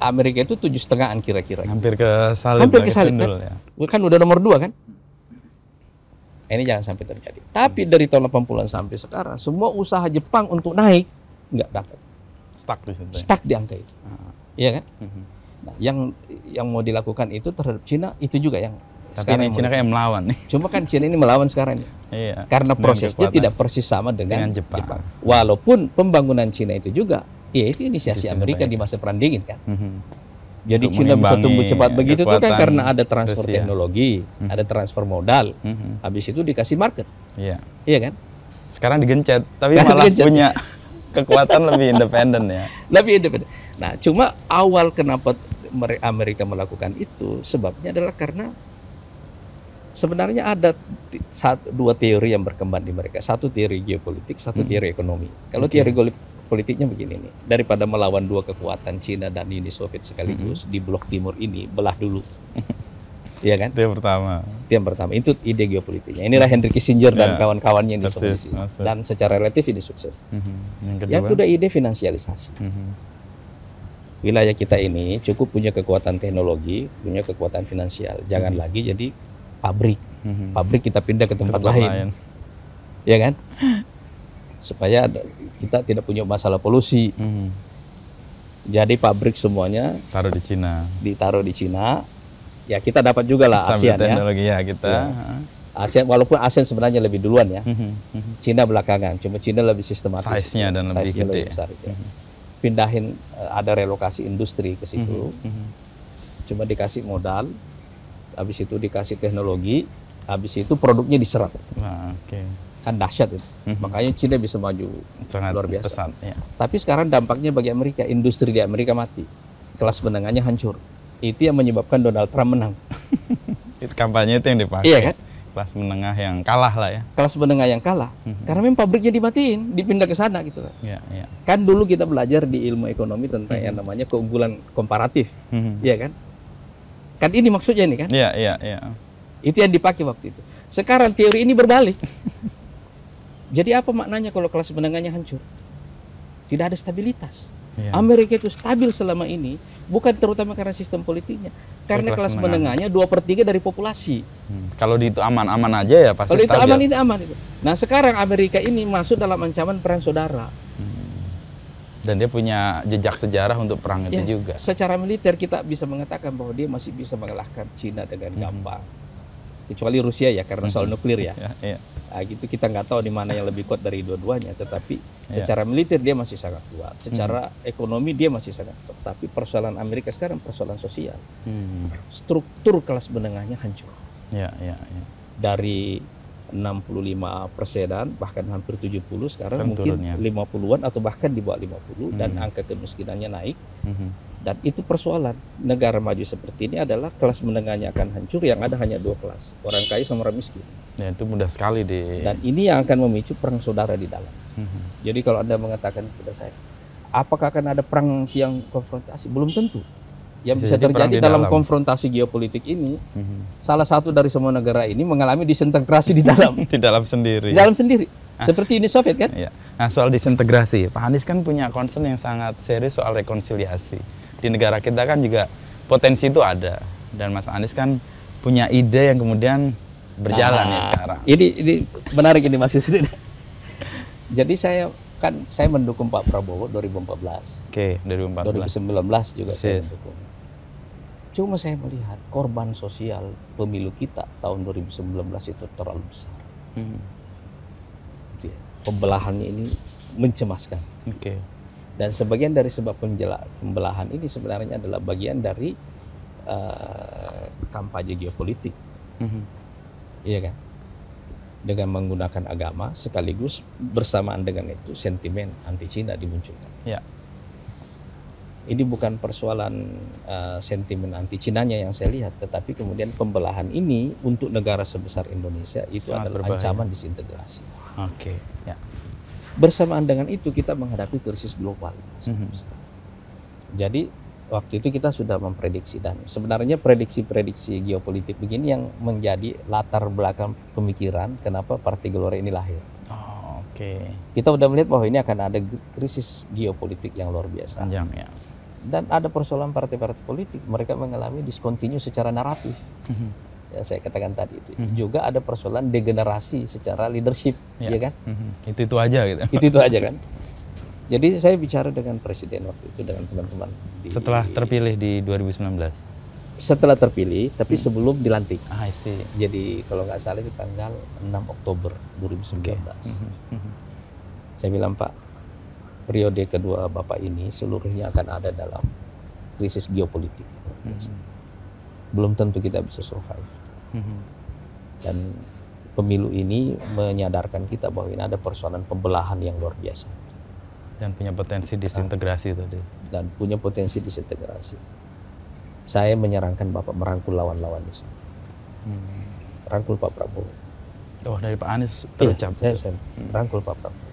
A: Amerika itu 7,5-an kira-kira.
B: Hampir ke salib.
A: Hampir ke salib kan?
B: Ya.
A: Kan udah nomor 2 kan? Ini jangan sampai terjadi. Tapi dari tahun 80-an sampai sekarang, semua usaha Jepang untuk naik nggak dapat.
B: Stuck di situ.
A: Stuck di angka itu. Iya kan? Nah, yang mau dilakukan itu terhadap Cina itu juga yang
B: tapi ini Cina kayak melawan nih.
A: Cuma kan Cina ini melawan sekarang ini.
B: Iya.
A: Karena prosesnya tidak persis sama dengan Jepang. Walaupun pembangunan Cina itu juga, ya itu inisiasi Amerika di masa perang dingin kan. Jadi Cina bisa tumbuh cepat begitu itu kan karena ada transfer teknologi, ada transfer modal. Habis itu dikasih market.
B: Iya.
A: Iya kan?
B: Sekarang digencet, tapi malah punya kekuatan lebih independen ya.
A: Lebih independen. Nah, cuma awal kenapa Amerika melakukan itu sebabnya adalah karena sebenarnya ada dua teori yang berkembang di mereka. Satu teori geopolitik, satu teori ekonomi. Kalau teori politiknya begini nih, daripada melawan dua kekuatan Cina dan Uni Soviet sekaligus di blok timur ini, belah dulu. Iya kan?
B: Itu yang pertama.
A: Itu yang pertama. Itu ide geopolitiknya. Inilah Henry Kissinger dan kawan-kawannya yang disolusi. Dan secara relatif ini sukses. Yang kedua ide finansialisasi. Wilayah kita ini cukup punya kekuatan teknologi, punya kekuatan finansial. Jangan lagi jadi pabrik. Pabrik kita pindah ke tempat lain. Ya kan? Supaya kita tidak punya masalah polusi. Jadi pabrik semuanya ditaruh di Cina. Ya kita dapat juga lah ASEAN
B: teknologi ya kita. Ya.
A: ASEAN, walaupun ASEAN sebenarnya lebih duluan ya. Cina belakangan, cuma Cina lebih sistematis.
B: Size-nya dan lebih gede.
A: Besar, ya. Pindahin ada relokasi industri ke situ. Cuma dikasih modal. Habis itu dikasih teknologi, habis itu produknya diserap. Kan dahsyat itu. Makanya Cina bisa maju sangat luar biasa.
B: Pesat, ya.
A: Tapi sekarang dampaknya bagi Amerika, industri di Amerika mati, kelas menengahnya hancur. Itu yang menyebabkan Donald Trump menang.
B: Itu kampanye itu yang dipakai.
A: Iya kan?
B: Kelas menengah yang kalah lah ya.
A: Kelas menengah yang kalah, karena memang pabriknya dimatiin, dipindah ke sana gitu kan.
B: Ya.
A: Kan dulu kita belajar di ilmu ekonomi tentang yang namanya keunggulan komparatif, iya kan? Kan ini maksudnya nih kan?
B: Iya.
A: Itu yang dipakai waktu itu. Sekarang teori ini berbalik. Jadi apa maknanya kalau kelas menengahnya hancur? Tidak ada stabilitas. Ya. Amerika itu stabil selama ini, bukan terutama karena sistem politiknya. Karena kelas menengahnya 2/3 dari populasi.
B: Kalau di itu aman-aman aja ya pasti stabil.
A: Kalau itu aman, ini aman itu. Nah sekarang Amerika ini masuk dalam ancaman perang saudara.
B: Dan dia punya jejak sejarah untuk perang itu juga.
A: Secara militer kita bisa mengatakan bahwa dia masih bisa mengalahkan Cina dengan gampang. Kecuali Rusia ya karena soal nuklir ya. Nah, gitu kita nggak tahu di mana yang lebih kuat dari dua-duanya. Tetapi secara militer dia masih sangat kuat. Secara ekonomi dia masih sangat kuat. Tapi persoalan Amerika sekarang persoalan sosial. Struktur kelas menengahnya hancur. Dari 65%-an bahkan hampir 70 sekarang mungkin 50-an atau bahkan di bawah 50 dan angka kemiskinannya naik. Dan itu persoalan negara maju seperti ini adalah kelas menengahnya akan hancur, yang ada hanya dua kelas, orang kaya sama orang miskin.
B: Ya itu mudah sekali
A: dan ini yang akan memicu perang saudara di dalam. Jadi kalau Anda mengatakan kepada saya, apakah akan ada perang yang konfrontasi? Belum tentu. Yang bisa terjadi dalam konfrontasi geopolitik ini, salah satu dari semua negara ini mengalami disintegrasi di dalam.
B: Di dalam sendiri.
A: Di dalam sendiri. Seperti Uni Soviet kan?
B: Iya. Nah soal disintegrasi, Pak Anies kan punya concern yang sangat serius soal rekonsiliasi. Di negara kita kan juga potensi itu ada. Dan Mas Anies kan punya ide yang kemudian berjalan ya sekarang.
A: Ini menarik ini Mas Yusri. Jadi saya mendukung Pak Prabowo 2014.
B: Oke, 2014.
A: 2019 juga saya mendukung. Cuma saya melihat korban sosial pemilu kita tahun 2019 itu terlalu besar. Pembelahannya ini mencemaskan. Dan sebagian dari sebab pembelahan ini sebenarnya adalah bagian dari kampanye geopolitik. Iya kan? Dengan menggunakan agama sekaligus bersamaan dengan itu sentimen anti Cina dimunculkan.
B: Ya.
A: Ini bukan persoalan sentimen anti Cinanya yang saya lihat, tetapi kemudian pembelahan ini untuk negara sebesar Indonesia itu sangat adalah berbahaya. Ancaman disintegrasi.
B: Oke, ya.
A: Bersamaan dengan itu kita menghadapi krisis global. Jadi waktu itu kita sudah memprediksi, dan sebenarnya prediksi-prediksi geopolitik begini yang menjadi latar belakang pemikiran kenapa Partai Gelora ini lahir.
B: Oh, oke.
A: Kita udah melihat bahwa ini akan ada krisis geopolitik yang luar biasa.
B: Panjang ya.
A: Dan ada persoalan partai-partai politik, mereka mengalami diskontinu secara naratif. Ya, saya katakan tadi itu. Juga ada persoalan degenerasi secara leadership, ya kan?
B: Itu aja gitu.
A: Itu aja kan. Jadi saya bicara dengan presiden waktu itu, dengan teman-teman.
B: Setelah terpilih di 2019?
A: Setelah terpilih, tapi sebelum dilantik.
B: I see.
A: Jadi kalau nggak salah itu tanggal 6 Oktober 2019. Saya bilang, Pak, periode kedua Bapak ini seluruhnya akan ada dalam krisis geopolitik. Belum tentu kita bisa survive. Dan pemilu ini menyadarkan kita bahwa ini ada persoalan pembelahan yang luar biasa.
B: Dan punya potensi disintegrasi tadi.
A: Dan punya potensi disintegrasi. Saya menyarankan Bapak merangkul lawan-lawannya semua. Rangkul Pak Prabowo.
B: Oh, dari Pak Anies terucap.
A: Iya, saya rangkul Pak Prabowo.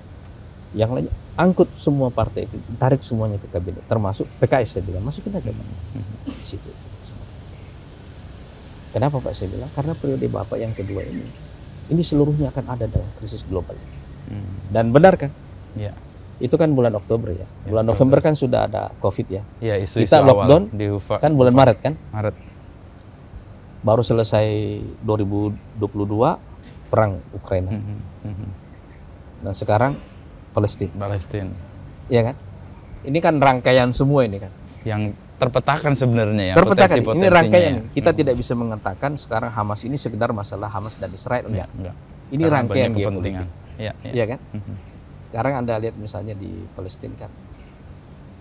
A: Yang lainnya angkut semua partai itu, tarik semuanya ke kabinet, termasuk PKS. Saya bilang masukin aja Pak. Di situ. Kenapa Pak saya bilang? Karena periode Bapak yang kedua ini seluruhnya akan ada dalam krisis global. Dan benar kan?
B: Iya.
A: Itu kan bulan Oktober ya. Bulan November kan sudah ada COVID ya.
B: Iya, isu-isu
A: kita lockdown
B: di
A: kan bulan Maret kan.
B: Maret.
A: Baru selesai 2022 perang Ukraina. Nah sekarang Palestina. Iya kan? Ini kan rangkaian semua ini kan.
B: Yang terpetakan sebenarnya ya.
A: Terpetakan. Ini rangkaian.
B: Ya.
A: Kita tidak bisa mengatakan sekarang Hamas ini sekedar masalah Hamas dan Israel. Enggak. Ini
B: karena
A: rangkaian
B: kepentingan.
A: Iya kan? Sekarang Anda lihat misalnya di Palestina kan.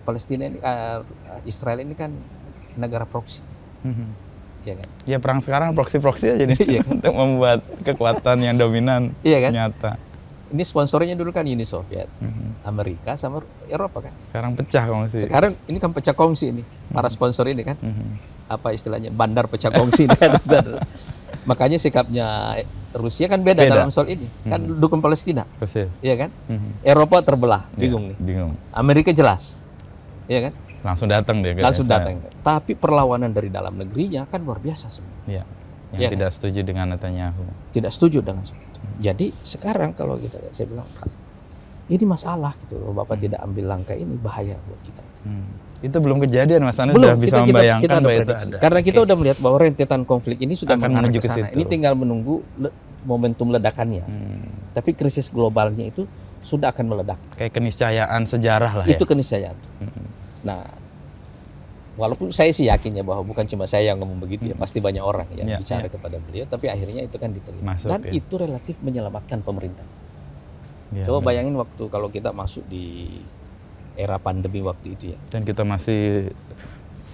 A: Palestina ini Israel ini kan negara proksi. Iya kan?
B: Ya perang sekarang proksi-proksi aja nih untuk membuat kekuatan yang dominan nyata.
A: Ini sponsornya dulu kan Uni Soviet, Amerika sama Eropa kan.
B: Sekarang pecah kongsi.
A: Sekarang ini kan pecah kongsi ini. Para sponsor ini kan. Apa istilahnya? Bandar pecah kongsi. Makanya sikapnya Rusia kan beda dalam soal ini. Kan dukung Palestina. Iya kan? Eropa terbelah, bingung nih.
B: Bingung.
A: Amerika jelas. Iya kan?
B: Langsung datang dia.
A: Langsung datang. Tapi perlawanan dari dalam negerinya kan luar biasa semua.
B: Iya. Yang tidak setuju dengan Netanyahu.
A: Tidak setuju dengan itu. Jadi sekarang kalau kita lihat, saya bilang, ini masalah gitu loh. Bapak tidak ambil langkah ini, bahaya buat kita.
B: Itu belum kejadian, Mas Anies sudah bisa membayangkan bahwa itu ada.
A: Karena kita udah melihat bahwa rentetan konflik ini sudah
B: akan menuju ke
A: sana.
B: situ.
A: Ini tinggal menunggu momentum ledakannya. Tapi krisis globalnya itu sudah akan meledak.
B: Kayak keniscayaan sejarah lah
A: ya. Itu keniscayaan. Nah, walaupun saya sih yakin ya bahwa bukan cuma saya yang ngomong begitu ya, pasti banyak orang yang bicara kepada beliau, tapi akhirnya itu kan diterima. Dan itu relatif menyelamatkan pemerintah. Coba bayangin waktu kalau kita masuk di era pandemi waktu itu ya.
B: Dan kita masih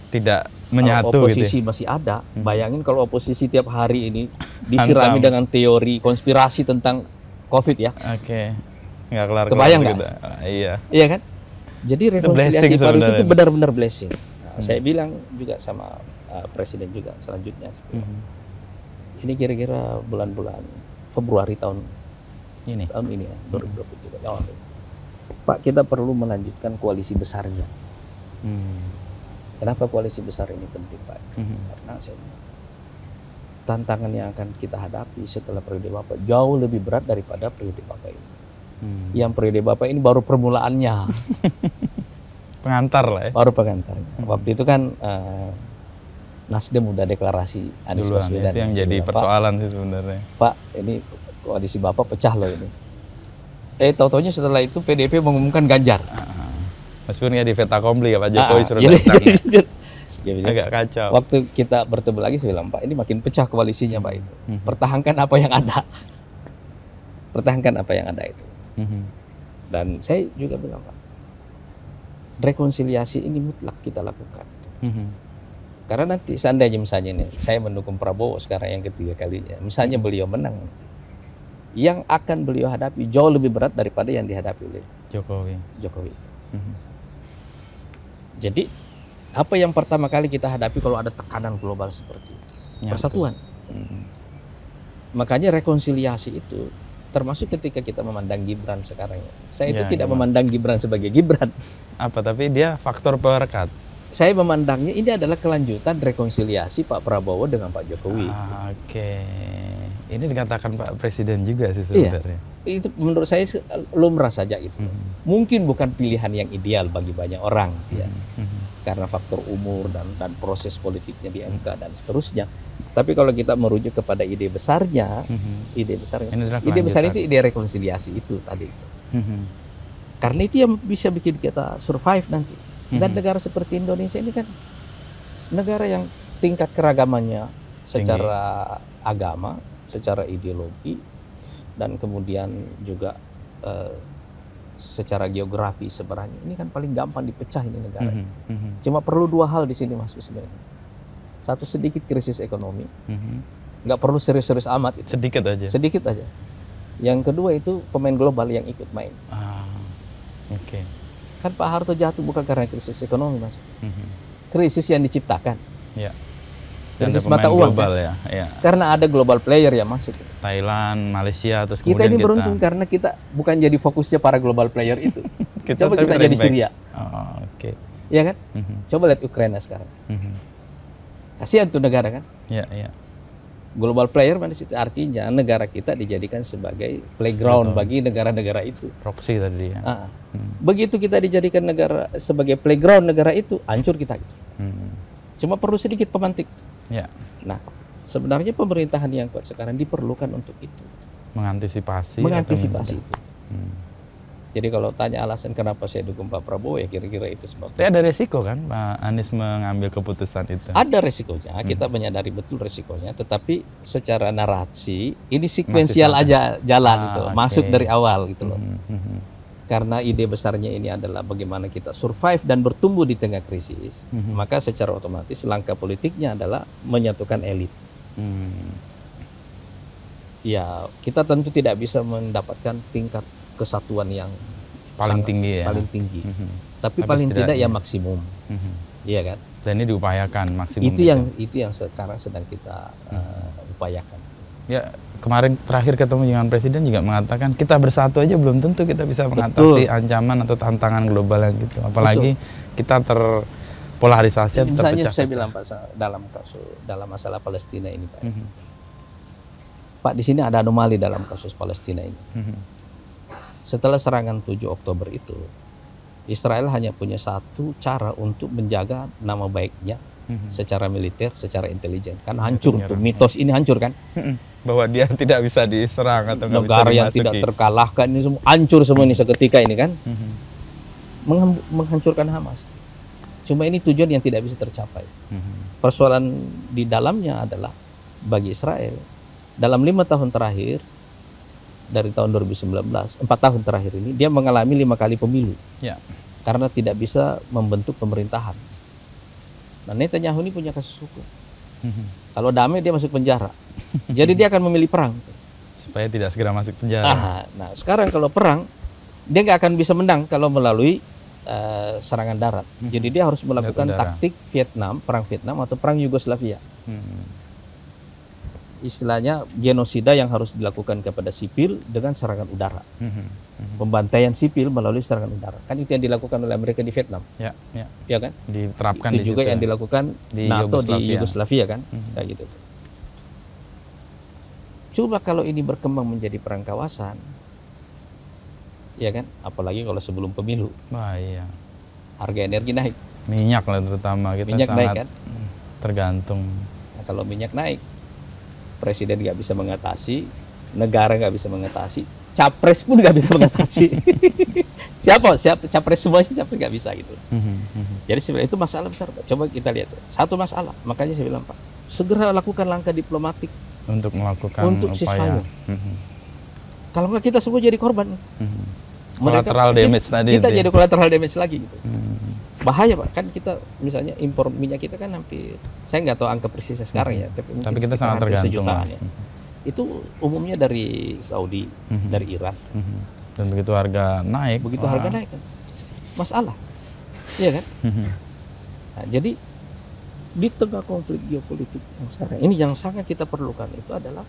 B: tidak menyatu
A: oposisi
B: gitu ya.
A: Masih ada. Bayangin kalau oposisi tiap hari ini disirami dengan teori konspirasi tentang COVID ya.
B: Oke. Nggak kelar.
A: Kebayang nggak?
B: Gitu. Iya.
A: Iya kan? Jadi rekonsiliasi baru itu benar-benar blessing. Nah, saya bilang juga sama Presiden juga selanjutnya. Ini kira-kira bulan-bulan Februari tahun ini ya, 2023. Pak, kita perlu melanjutkan koalisi besarnya. Kenapa koalisi besar ini penting, Pak? Karena saya tantangan yang akan kita hadapi setelah periode Bapak jauh lebih berat daripada periode Bapak ini. Yang periode Bapak ini baru permulaannya.
B: Pengantar lah ya.
A: Baru pengantarnya. Waktu itu kan Nasdem udah deklarasi Anies Baswedan.
B: Itu yang jadi persoalan sih sebenarnya.
A: Pak, ini koalisi Bapak pecah loh ini. Tahu-taunya setelah itu PDIP mengumumkan Ganjar.
B: Meskipun ya di fait accompli ya Pak Jokowi suruh datang. Agak kacau.
A: Waktu kita bertemu lagi saya bilang, Pak, ini makin pecah koalisinya Pak itu. Pertahankan apa yang ada. Pertahankan apa yang ada itu. Dan saya juga bilang, Pak, rekonsiliasi ini mutlak kita lakukan. Karena nanti seandainya misalnya nih, saya mendukung Prabowo sekarang yang ketiga kalinya. Misalnya beliau menang, yang akan beliau hadapi jauh lebih berat daripada yang dihadapi oleh Jokowi itu. Jadi apa yang pertama kali kita hadapi kalau ada tekanan global seperti itu? Persatuan. Makanya rekonsiliasi itu Termasuk ketika kita memandang Gibran sekarang. Saya itu
B: Ya,
A: tidak
B: gimana?
A: memandang Gibran sebagai Gibran.
B: Apa? Tapi dia faktor perekat.
A: Saya memandangnya ini adalah kelanjutan rekonsiliasi Pak Prabowo dengan Pak Jokowi.
B: Oke. Ini dikatakan Pak Presiden juga sih
A: Iya.
B: sebenarnya.
A: Itu menurut saya lumrah saja itu. Mungkin bukan pilihan yang ideal bagi banyak orang, ya. Karena faktor umur dan proses politiknya di MK dan seterusnya. Tapi kalau kita merujuk kepada ide besarnya, ide besarnya,
B: Ini adalah
A: ide besar itu
B: kelanjutan.
A: ide rekonsiliasi itu tadi. Karena itu yang bisa bikin kita survive nanti. Dan negara seperti Indonesia ini kan negara yang tingkat keragamannya secara agama, secara ideologi, dan kemudian juga secara geografi sebenarnya ini kan paling gampang dipecah ini negara. Cuma perlu dua hal di sini Mas sebenarnya. Satu, sedikit krisis ekonomi, nggak perlu serius-serius amat itu.
B: Sedikit aja.
A: Sedikit aja. Yang kedua itu pemain global yang ikut main.
B: Oke.
A: Kan Pak Harto jatuh bukan karena krisis ekonomi Mas. Krisis yang diciptakan.
B: Ya.
A: Krisis
B: Ada pemain
A: mata uang
B: global
A: kan?
B: ya. Ya.
A: Karena ada global player yang masuk.
B: Thailand, Malaysia, terus
A: Kita
B: kemudian
A: ini beruntung karena kita bukan jadi fokusnya para global player itu. Coba
B: tapi
A: kita jadi
B: terinfek.
A: Syria.
B: Oke.
A: Ya kan? Coba lihat Ukraina sekarang. Kasihan tuh negara kan?
B: Ya, ya.
A: Global player mana situ artinya negara kita dijadikan sebagai playground bagi negara-negara itu.
B: Proxy tadi ya.
A: Begitu kita dijadikan negara sebagai playground negara itu, hancur kita gitu. Cuma perlu sedikit pemantik.
B: Ya.
A: Nah, sebenarnya pemerintahan yang kuat sekarang diperlukan untuk itu.
B: Mengantisipasi.
A: Mengantisipasi
B: atau
A: itu. Jadi kalau tanya alasan kenapa saya dukung Pak Prabowo ya kira-kira itu sebabnya.
B: Tapi ada resiko kan Pak Anies mengambil keputusan itu.
A: Ada resikonya, kita menyadari betul resikonya, tetapi secara narasi ini sekuensial aja jalan gitu, masuk dari awal gitu loh. Karena ide besarnya ini adalah bagaimana kita survive dan bertumbuh di tengah krisis, maka secara otomatis langkah politiknya adalah menyatukan elit. Ya, kita tentu tidak bisa mendapatkan tingkat kesatuan yang
B: Paling tinggi ya.
A: paling tinggi. Tapi
B: Tapi
A: paling tidak
B: setidaknya.
A: ya maksimum. Iya kan?
B: Dan ini diupayakan maksimum.
A: Itu yang sekarang sedang kita upayakan.
B: Ya, kemarin terakhir ketemu dengan Presiden juga mengatakan kita bersatu aja belum tentu kita bisa mengatasi ancaman atau tantangan global yang gitu. Apalagi kita terpolarisasi,
A: Misalnya
B: terpecah.
A: saya bilang Pak dalam masalah Palestina ini Pak. Pak, di sini ada anomali dalam kasus Palestina ini. Setelah serangan 7 Oktober itu, Israel hanya punya satu cara untuk menjaga nama baiknya secara militer, secara intelijen. Kan hancur tuh, mitos ini hancur kan?
B: Bahwa dia tidak bisa diserang atau nggak bisa
A: Negara yang
B: dimasuki.
A: tidak terkalahkan ini semua hancur semua ini seketika ini kan? Menghancurkan Hamas. Cuma ini tujuan yang tidak bisa tercapai. Persoalan di dalamnya adalah bagi Israel dalam 5 tahun terakhir dari tahun 2019, 4 tahun terakhir ini dia mengalami 5 kali pemilu.
B: Ya.
A: Karena tidak bisa membentuk pemerintahan. Nah, Netanyahu ini punya kasus hukum. Kalau damai dia masuk penjara. Jadi dia akan memilih perang.
B: Supaya tidak segera masuk penjara.
A: Nah, sekarang kalau perang dia nggak akan bisa menang kalau melalui serangan darat. Jadi dia harus melakukan taktik Vietnam, perang Vietnam atau perang Yugoslavia. Istilahnya genosida yang harus dilakukan kepada sipil dengan serangan udara. Pembantaian sipil melalui serangan udara. Kan itu yang dilakukan oleh Amerika di Vietnam.
B: Ya, ya.
A: Ya kan?
B: Diterapkan
A: Itu
B: di
A: juga
B: situ.
A: yang dilakukan
B: Di
A: NATO
B: Yugoslavia.
A: di Yugoslavia kan. Kayak gitu. Coba kalau ini berkembang menjadi perang kawasan. Ya kan? Apalagi kalau sebelum pemilu.
B: Wah, iya.
A: Harga energi naik.
B: Minyak lah terutama kita
A: Minyak
B: sangat
A: naik kan?
B: tergantung.
A: Nah, kalau minyak naik, presiden nggak bisa mengatasi, negara nggak bisa mengatasi, capres pun nggak bisa mengatasi. siapa capres semuanya capres nggak bisa gitu. Jadi sebenarnya itu masalah besar Pak. Coba kita lihat satu masalah. Makanya saya bilang Pak, segera lakukan langkah diplomatik
B: Untuk melakukan
A: untuk
B: upaya.
A: ceasefire. Kalau nggak kita semua jadi korban.
B: Collateral damage tadi
A: kita
B: itu ya.
A: jadi collateral damage lagi gitu. Bahaya Pak, kan kita misalnya impor minyak kita kan hampir, saya nggak tahu angka persisnya sekarang ya, tapi
B: Tapi kita
A: sekitar
B: sangat
A: hampir
B: tergantung
A: sejutaan
B: lah.
A: ya. Itu umumnya dari Saudi, dari Iran.
B: Dan begitu harga naik,
A: Begitu harga naik kan, masalah, iya kan? Nah, jadi di tengah konflik geopolitik yang sekarang ini yang sangat kita perlukan itu adalah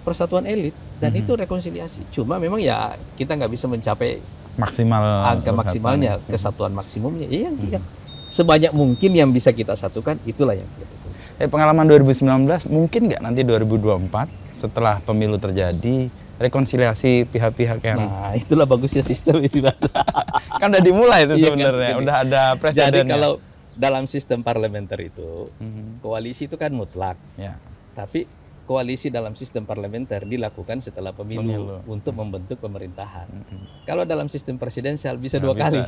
A: persatuan elit. Dan itu rekonsiliasi. Cuma memang ya kita nggak bisa mencapai
B: Maksimal
A: angka maksimalnya, kesatuan maksimumnya. Iya, iya. Sebanyak mungkin yang bisa kita satukan, itulah yang kita lakukan.
B: Pengalaman 2019, mungkin nggak nanti 2024 setelah pemilu terjadi, rekonsiliasi pihak-pihak yang...
A: Nah, itulah bagusnya sistem ini.
B: Kan udah dimulai itu
A: Iya,
B: sebenarnya,
A: kan,
B: udah ada presidennya.
A: Jadi kalau dalam sistem parlementer itu, koalisi itu kan mutlak.
B: Ya.
A: Tapi koalisi dalam sistem parlementer dilakukan setelah pemilu untuk membentuk pemerintahan. Kalau dalam sistem presidensial bisa dua kali.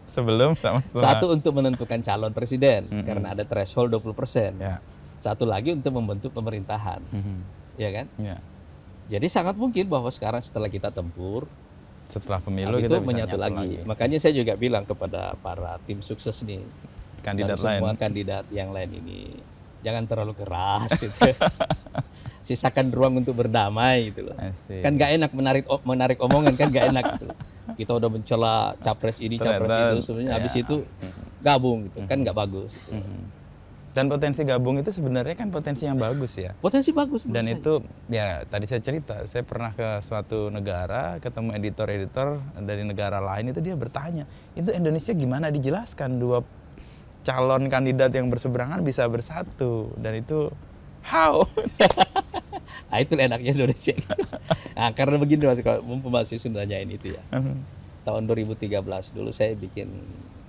B: Sebelum sama setelah.
A: Satu untuk menentukan calon presiden karena ada threshold 20%.
B: Ya.
A: Satu lagi untuk membentuk pemerintahan. Ya kan?
B: Ya.
A: Jadi sangat mungkin bahwa sekarang setelah kita tempur,
B: setelah pemilu
A: itu
B: kita bisa
A: menyatu lagi. Makanya saya juga bilang kepada para tim sukses nih,
B: kandidat
A: dan semua
B: lain.
A: kandidat yang lain ini, jangan terlalu keras gitu. Sisakan ruang untuk berdamai gitu loh. Kan gak enak menarik omongan, kan gak enak gitu. Kita udah mencela capres ini, capres itu, sebenarnya habis itu gabung gitu, kan gak bagus. Gitu.
B: Dan potensi gabung itu sebenarnya kan potensi yang bagus ya.
A: Potensi bagus.
B: Dan itu ya tadi saya cerita, saya pernah ke suatu negara, ketemu editor-editor dari negara lain, itu dia bertanya, itu Indonesia gimana dijelaskan dua calon kandidat yang berseberangan bisa bersatu, dan itu how?
A: Nah, itu enaknya Indonesia. Nah, karena begini kalau mahasiswa nanyain itu ya. Tahun 2013 dulu saya bikin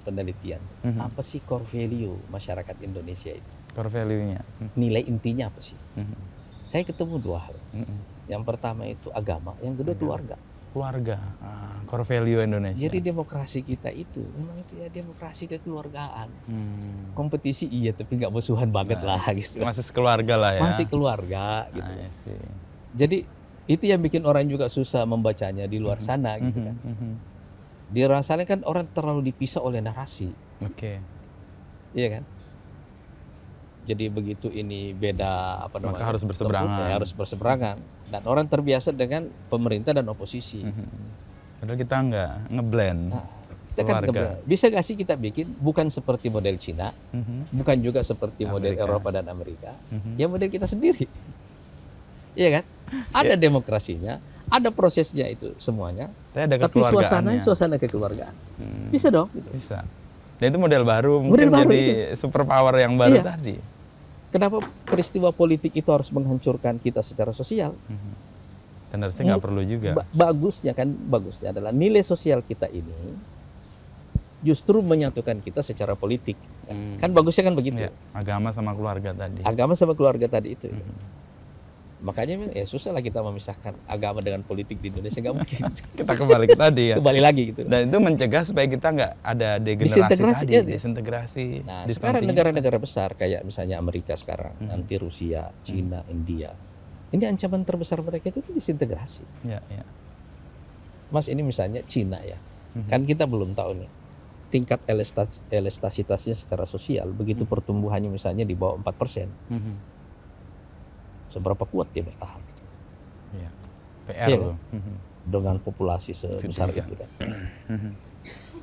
A: penelitian. Apa sih core value masyarakat Indonesia itu?
B: Core value-nya.
A: Nilai intinya apa sih? Saya ketemu dua hal. Yang pertama itu agama, yang kedua keluarga.
B: Keluarga, core value Indonesia.
A: Jadi demokrasi kita itu memang itu ya demokrasi kekeluargaan. Kompetisi iya, tapi nggak musuhan banget lah gitu.
B: Masih keluarga lah ya.
A: Masih keluarga gitu. Jadi itu yang bikin orang juga susah membacanya di luar sana gitu kan. Di luar sana kan orang terlalu dipisah oleh narasi.
B: Oke.
A: Iya kan? Jadi begitu ini beda apa namanya?
B: Maka harus berseberangan.
A: Ya, harus berseberangan. Dan orang terbiasa dengan pemerintah dan oposisi.
B: Padahal kita nggak ngeblend.
A: Nah, kita kan bisa nggak sih kita bikin bukan seperti model Cina, bukan juga seperti model Eropa dan Amerika, ya model kita sendiri. Iya kan? Ada demokrasinya, ada prosesnya itu semuanya. Tapi suasana kekeluargaan. Bisa dong. Gitu.
B: Bisa. Dan itu model baru, mungkin jadi super power yang baru tadi.
A: Kenapa peristiwa politik itu harus menghancurkan kita secara sosial?
B: Dan harusnya nggak perlu juga.
A: Bagusnya adalah nilai sosial kita ini justru menyatukan kita secara politik. Kan bagusnya kan begitu.
B: Ya, agama sama keluarga tadi.
A: Agama sama keluarga tadi itu. Makanya susah lah kita memisahkan agama dengan politik di Indonesia, nggak mungkin.
B: Kita kembali ke tadi ya.
A: Kembali lagi gitu.
B: Dan itu mencegah supaya kita nggak ada degenerasi disintegrasi.
A: Nah, sekarang negara-negara besar kayak misalnya Amerika sekarang, nanti Rusia, Cina, India. Ini ancaman terbesar mereka itu disintegrasi.
B: Ya, ya.
A: Mas, ini misalnya Cina ya. Kan kita belum tahu nih tingkat elastisitasnya secara sosial, begitu pertumbuhannya misalnya di bawah 4%. Seberapa kuat dia bertahan?
B: Ya. PR
A: ya,
B: loh.
A: Dengan populasi sebesar itu kan.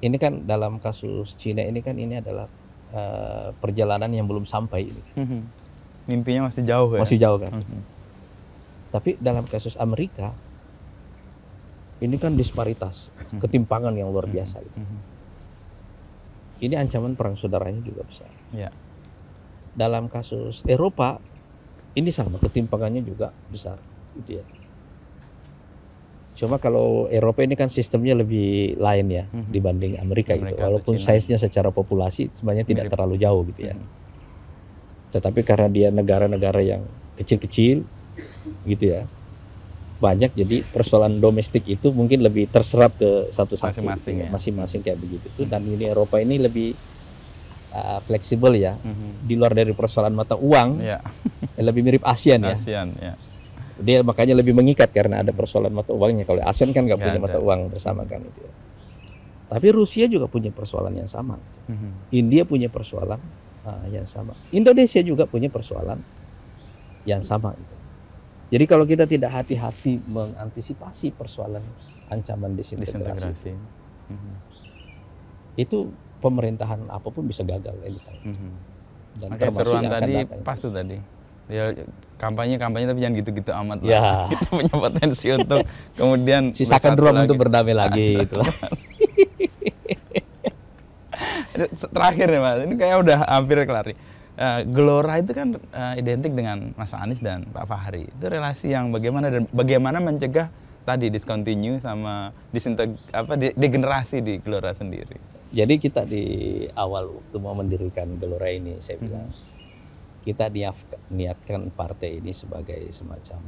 A: Ini kan dalam kasus Cina ini kan ini adalah perjalanan yang belum sampai ini.
B: Mimpinya masih jauh ya.
A: Masih jauh kan. Tapi dalam kasus Amerika ini kan disparitas, ketimpangan yang luar biasa itu. Ini ancaman perang saudaranya juga besar.
B: Ya.
A: Dalam kasus Eropa ini sama, ketimpangannya juga besar, gitu ya. Cuma kalau Eropa ini kan sistemnya lebih lain ya dibanding Amerika gitu. Walaupun size-nya secara populasi sebenarnya tidak terlalu jauh gitu ya. Tetapi karena dia negara-negara yang kecil-kecil, gitu ya, banyak, jadi persoalan domestik itu mungkin lebih terserap ke satu-satu. Masing-masing kayak begitu tuh. Dan ini Eropa ini lebih fleksibel ya, di luar dari persoalan mata uang, lebih mirip ASEAN ya. Dia makanya lebih mengikat karena ada persoalan mata uangnya. Kalau ASEAN kan nggak punya mata uang bersama kan itu. Tapi Rusia juga punya persoalan yang sama. India punya persoalan yang sama. Indonesia juga punya persoalan yang sama itu. Jadi kalau kita tidak hati-hati mengantisipasi persoalan ancaman disintegrasi. Itu pemerintahan apapun bisa gagal anytime.
B: Dan makanya seruan tadi pas tuh tadi. Ya kampanye tapi jangan gitu-gitu amat lah.
A: Ya.
B: Kita punya potensi untuk kemudian
A: Sisakan
B: bersatu
A: ruang
B: lagi.
A: untuk berdamai lagi gitu lah.
B: Terakhir nih Mas, ini kayak udah hampir kelar nih. Gelora itu kan identik dengan Mas Anies dan Pak Fahri. Itu relasi yang bagaimana dan bagaimana mencegah tadi discontinue sama degenerasi di Gelora sendiri.
A: Jadi kita di awal waktu mau mendirikan Gelora ini, saya bilang kita niatkan partai ini sebagai semacam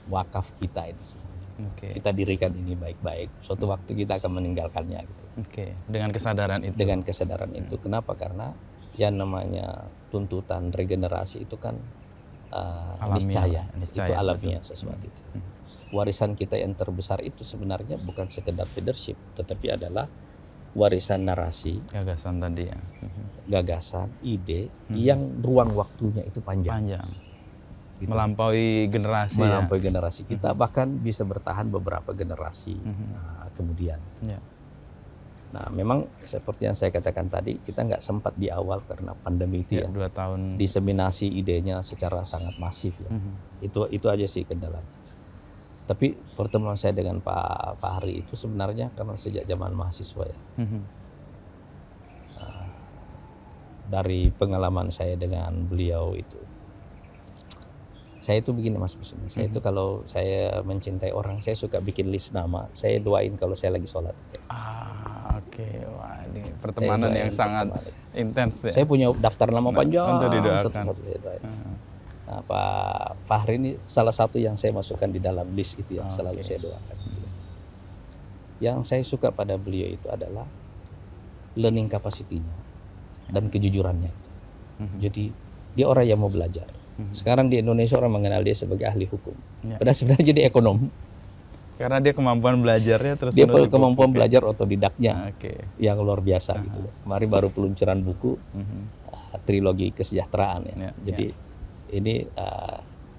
A: wakaf kita ini semuanya. Kita dirikan ini baik-baik. Suatu waktu kita akan meninggalkannya gitu.
B: Dengan kesadaran itu.
A: Dengan kesadaran itu. Kenapa? Karena yang namanya tuntutan regenerasi itu kan niscaya. Itu alamiah sesuatu itu. Warisan kita yang terbesar itu sebenarnya bukan sekedar leadership, tetapi adalah warisan narasi,
B: gagasan tadi ya,
A: gagasan, ide yang ruang waktunya itu panjang.
B: Gitu. Melampaui generasi.
A: Melampaui generasi kita, bahkan bisa bertahan beberapa generasi kemudian. Nah, memang seperti yang saya katakan tadi, kita nggak sempat di awal karena pandemi itu
B: 2 tahun.
A: Diseminasi idenya secara sangat masif ya. Itu aja sih kendalanya. Tapi pertemuan saya dengan Pak Fahri itu sebenarnya karena sejak zaman mahasiswa ya. Dari pengalaman saya dengan beliau itu, saya itu begini Mas Busmi, saya itu kalau saya mencintai orang, saya suka bikin list nama, saya doain kalau saya lagi sholat.
B: Wah, ini pertemanan yang sangat intens ya.
A: Saya punya daftar nama panjang
B: untuk didoakan.
A: Nah, Pak Fahri ini salah satu yang saya masukkan di dalam list itu yang selalu saya doakan. Yang saya suka pada beliau itu adalah learning capacity-nya dan kejujurannya. Jadi dia orang yang mau belajar. Sekarang di Indonesia orang mengenal dia sebagai ahli hukum. Padahal sebenarnya jadi ekonom.
B: Karena dia kemampuan belajarnya terus.
A: Dia kemampuan belajar otodidaknya yang luar biasa gitu. Kemarin baru peluncuran buku trilogi kesejahteraan ya. Jadi ini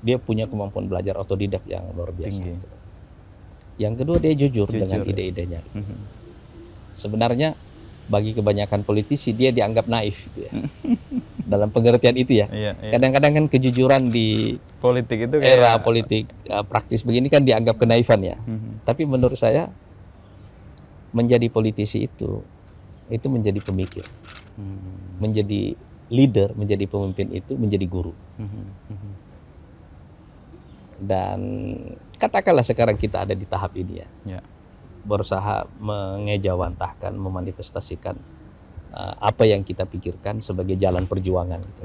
A: dia punya kemampuan belajar otodidak yang luar biasa. Gitu. Yang kedua dia jujur dengan ide-idenya. Sebenarnya bagi kebanyakan politisi dia dianggap naif gitu ya. Dalam pengertian itu ya. Kadang-kadang kan kejujuran di
B: politik itu
A: era politik praktis begini kan dianggap kenaifan ya. Tapi menurut saya menjadi politisi itu menjadi pemikir. Menjadi leader, menjadi pemimpin itu menjadi guru. Dan katakanlah sekarang kita ada di tahap ini ya. Berusaha mengejawantahkan, memanifestasikan apa yang kita pikirkan sebagai jalan perjuangan gitu.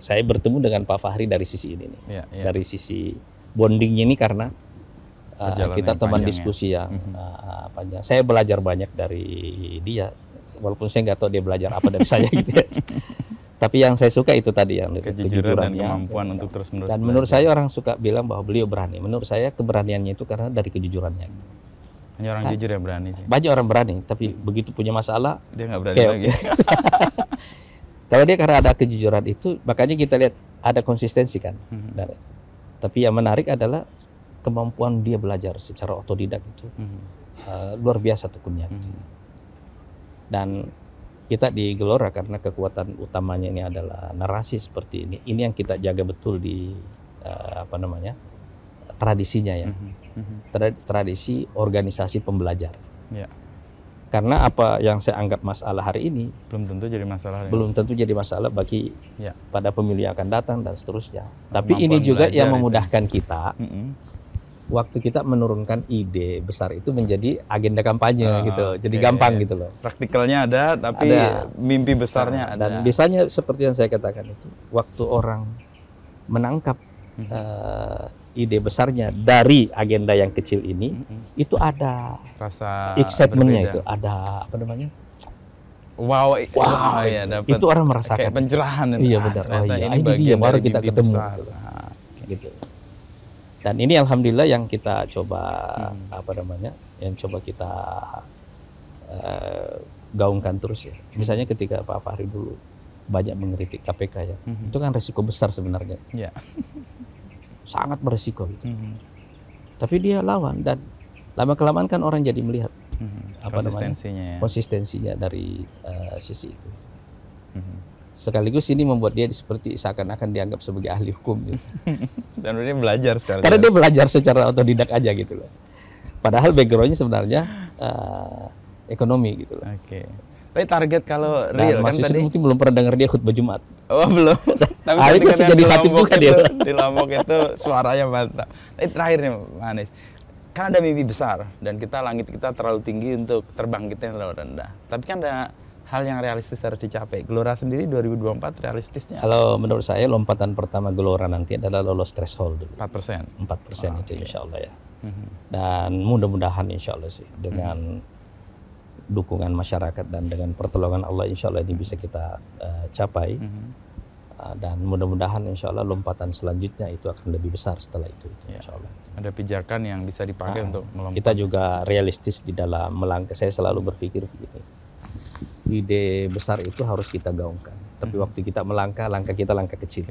A: Saya bertemu dengan Pak Fahri dari sisi ini nih. Dari sisi bondingnya ini karena kita teman diskusi yang panjang. Saya belajar banyak dari dia, walaupun saya nggak tahu dia belajar apa dari saya gitu ya. Tapi yang saya suka itu tadi yang
B: kejujuran dan kemampuan untuk terus menerus.
A: Dan menurut saya orang suka bilang bahwa beliau berani. Menurut saya keberaniannya itu karena dari kejujurannya.
B: Hanya orang jujur yang berani sih.
A: Banyak orang berani, tapi begitu punya masalah
B: dia nggak berani lagi.
A: Kalau dia karena ada kejujuran itu, makanya kita lihat ada konsistensi kan. Tapi yang menarik adalah kemampuan dia belajar secara otodidak itu luar biasa tekunnya. Dan kita di Gelora karena kekuatan utamanya ini adalah narasi seperti ini. Ini yang kita jaga betul di tradisinya ya. Tradisi organisasi pembelajar. Karena apa yang saya anggap masalah hari ini
B: belum tentu jadi masalah
A: bagi pada pemilih yang akan datang dan seterusnya. Tapi ini juga yang memudahkan kita. Waktu kita menurunkan ide besar itu menjadi agenda kampanye gitu, jadi gampang gitu loh.
B: Praktikalnya ada, tapi mimpi besarnya ada.
A: Dan biasanya seperti yang saya katakan itu, waktu orang menangkap ide besarnya dari agenda yang kecil ini, itu ada
B: rasa
A: excitementnya itu, ada apa namanya?
B: Wow ya, dapat.
A: Itu orang merasakan.
B: Kayak pencerahan.
A: Iya benar. Ini bagian baru kita ketemu. Gitu. Dan ini alhamdulillah yang kita coba yang coba kita gaungkan terus ya. Misalnya ketika Pak Fahri dulu banyak mengkritik KPK ya, itu kan resiko besar sebenarnya. Sangat beresiko gitu. Tapi dia lawan dan lama-kelamaan kan orang jadi melihat
B: konsistensinya
A: konsistensinya dari sisi itu. Sekaligus ini membuat dia seperti seakan-akan dianggap sebagai ahli hukum gitu.
B: Dan dia belajar sekarang.
A: Karena dia belajar secara otodidak aja gitu loh. Padahal backgroundnya sebenarnya ekonomi gitu loh.
B: Oke. Tapi target kalau real kan tadi
A: mungkin belum pernah dengar dia khutbah Jumat.
B: Oh belum. Tapi
A: itu
B: kan
A: jadi khatib juga dia.
B: Di Lombok itu suaranya mantap. Tapi terakhir nih Pak Anies, kan ada mimpi besar dan langit kita terlalu tinggi untuk terbang kita yang terlalu rendah. Tapi kan ada hal yang realistis harus dicapai. Gelora sendiri 2024 realistisnya?
A: Kalau menurut saya lompatan pertama Gelora nanti adalah lolos threshold dulu.
B: 4%.
A: 4% itu insya Allah ya. Dan mudah-mudahan insya Allah sih dengan dukungan masyarakat dan dengan pertolongan Allah insya Allah ini bisa kita capai. Dan mudah-mudahan insya Allah lompatan selanjutnya itu akan lebih besar setelah itu insya Allah.
B: Ada pijakan yang bisa dipakai untuk melompat.
A: Kita juga realistis di dalam melangkah. Saya selalu berpikir begini, ide besar itu harus kita gaungkan. Tapi waktu kita melangkah, langkah kita langkah kecil.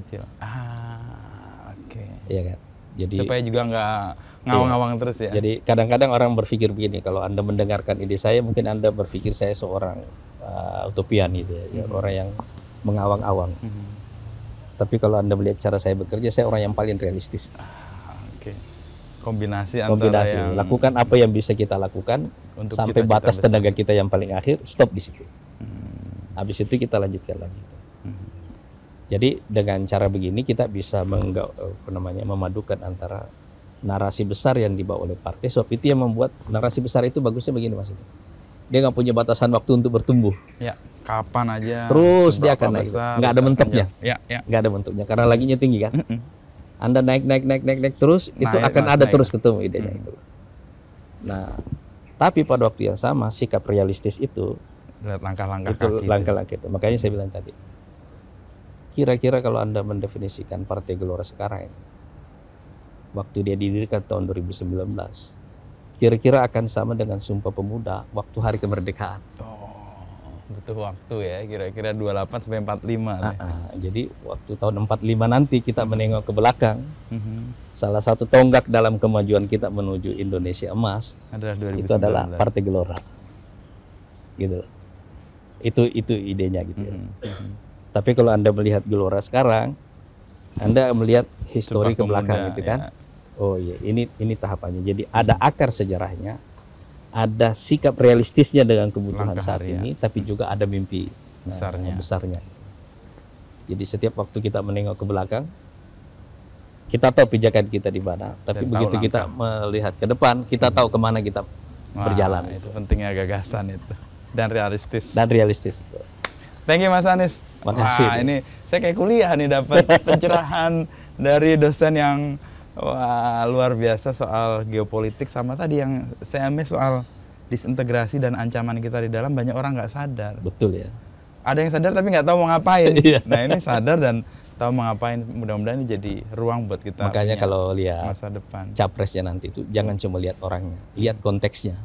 B: Oke.
A: Iya kan. Jadi
B: supaya juga nggak ngawang-ngawang terus ya.
A: Jadi kadang-kadang orang berpikir begini, kalau Anda mendengarkan ide saya, mungkin Anda berpikir saya seorang utopian gitu ya, orang yang mengawang-awang. Tapi kalau Anda melihat cara saya bekerja, saya orang yang paling realistis.
B: Oke. Kombinasi antara yang
A: lakukan apa yang bisa kita lakukan untuk sampai batas tenaga kita yang paling akhir, stop di situ. Habis itu kita lanjutkan lagi. Jadi dengan cara begini kita bisa memadukan antara narasi besar yang dibawa oleh partai. Sebab itu yang membuat narasi besar itu bagusnya begini Mas. Dia nggak punya batasan waktu untuk bertumbuh.
B: Ya, kapan aja.
A: Terus dia akan naik. Nggak ada mentoknya.
B: Ya.
A: Nggak ada mentoknya karena laginya tinggi kan. Anda naik terus, itu akan ada terus ketemu idenya itu. Nah, tapi pada waktu yang sama sikap realistis itu
B: lihat langkah-langkah
A: itu langkah-langkah itu. Makanya saya bilang tadi, kira-kira kalau Anda mendefinisikan Partai Gelora sekarang ini, waktu dia didirikan tahun 2019, kira-kira akan sama dengan Sumpah Pemuda waktu hari kemerdekaan.
B: Butuh waktu ya, kira-kira 28 sampai 45.
A: Jadi waktu tahun 45 nanti kita menengok ke belakang, salah satu tonggak dalam kemajuan kita menuju Indonesia emas
B: adalah 2019.
A: Itu adalah Partai Gelora. Gitu. Itu idenya gitu ya. Tapi kalau Anda melihat Gelora sekarang, Anda melihat histori ke belakang gitu kan. Ya. Oh iya, ini tahapannya. Jadi ada akar sejarahnya, ada sikap realistisnya dengan kebutuhan langkah saat ini, tapi juga ada mimpi besarnya. Jadi setiap waktu kita menengok ke belakang, kita tahu pijakan kita di mana, tapi begitu kita melihat ke depan, kita tahu kemana kita berjalan.
B: Itu pentingnya gagasan itu dan realistis.
A: Thank
B: you Mas Anies.
A: Makasih.
B: Ini saya kayak kuliah nih, dapat pencerahan dari dosen yang luar biasa soal geopolitik, sama tadi yang saya ambil soal disintegrasi dan ancaman kita di dalam. Banyak orang nggak sadar.
A: Betul ya.
B: Ada yang sadar tapi nggak tahu mau ngapain. Nah ini sadar dan tahu mau ngapain. Mudah-mudahan ini jadi ruang buat kita.
A: Makanya kalau lihat
B: masa depan
A: capresnya nanti itu jangan cuma lihat orangnya, lihat konteksnya.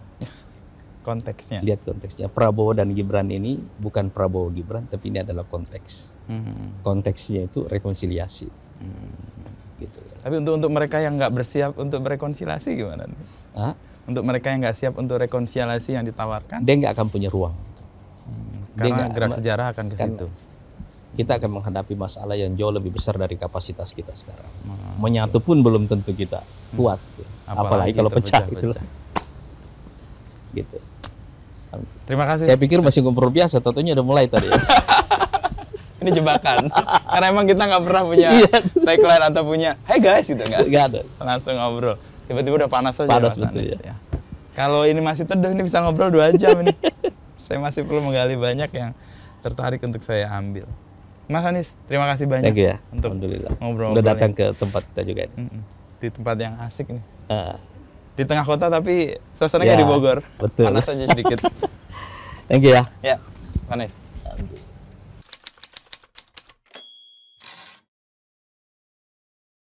A: Lihat konteksnya. Prabowo dan Gibran ini bukan Prabowo Gibran, tapi ini adalah konteks. Konteksnya itu rekonsiliasi. Gitu.
B: Tapi untuk mereka yang nggak bersiap untuk berrekonsiliasi gimana? Untuk mereka yang nggak siap untuk rekonsiliasi yang ditawarkan,
A: dia nggak akan punya ruang.
B: Karena gerak sejarah akan ke situ.
A: Kita akan menghadapi masalah yang jauh lebih besar dari kapasitas kita sekarang. Menyatu pun belum tentu kita kuat, apalagi kalau pecah. Gitu.
B: Terima kasih.
A: Saya pikir masih ngobrol biasa, tentunya udah mulai tadi.
B: Ini jebakan. Karena emang kita nggak pernah punya tagline atau punya hey guys gitu, nggak
A: ada.
B: Langsung ngobrol. Tiba-tiba udah panas aja.
A: Panas betul ya.
B: Kalau ini masih teduh, ini bisa ngobrol 2 jam ini. Saya masih perlu menggali banyak yang tertarik untuk saya ambil. Mas Anies, terima kasih banyak
A: ya.
B: untuk ngobrol-ngobrol.
A: Udah datang ke tempat kita juga ini.
B: Di tempat yang asik nih. Di tengah kota tapi suasananya di Bogor.
A: Betul.
B: Panas aja sedikit.
A: Thank you ya.
B: Ya, Anies.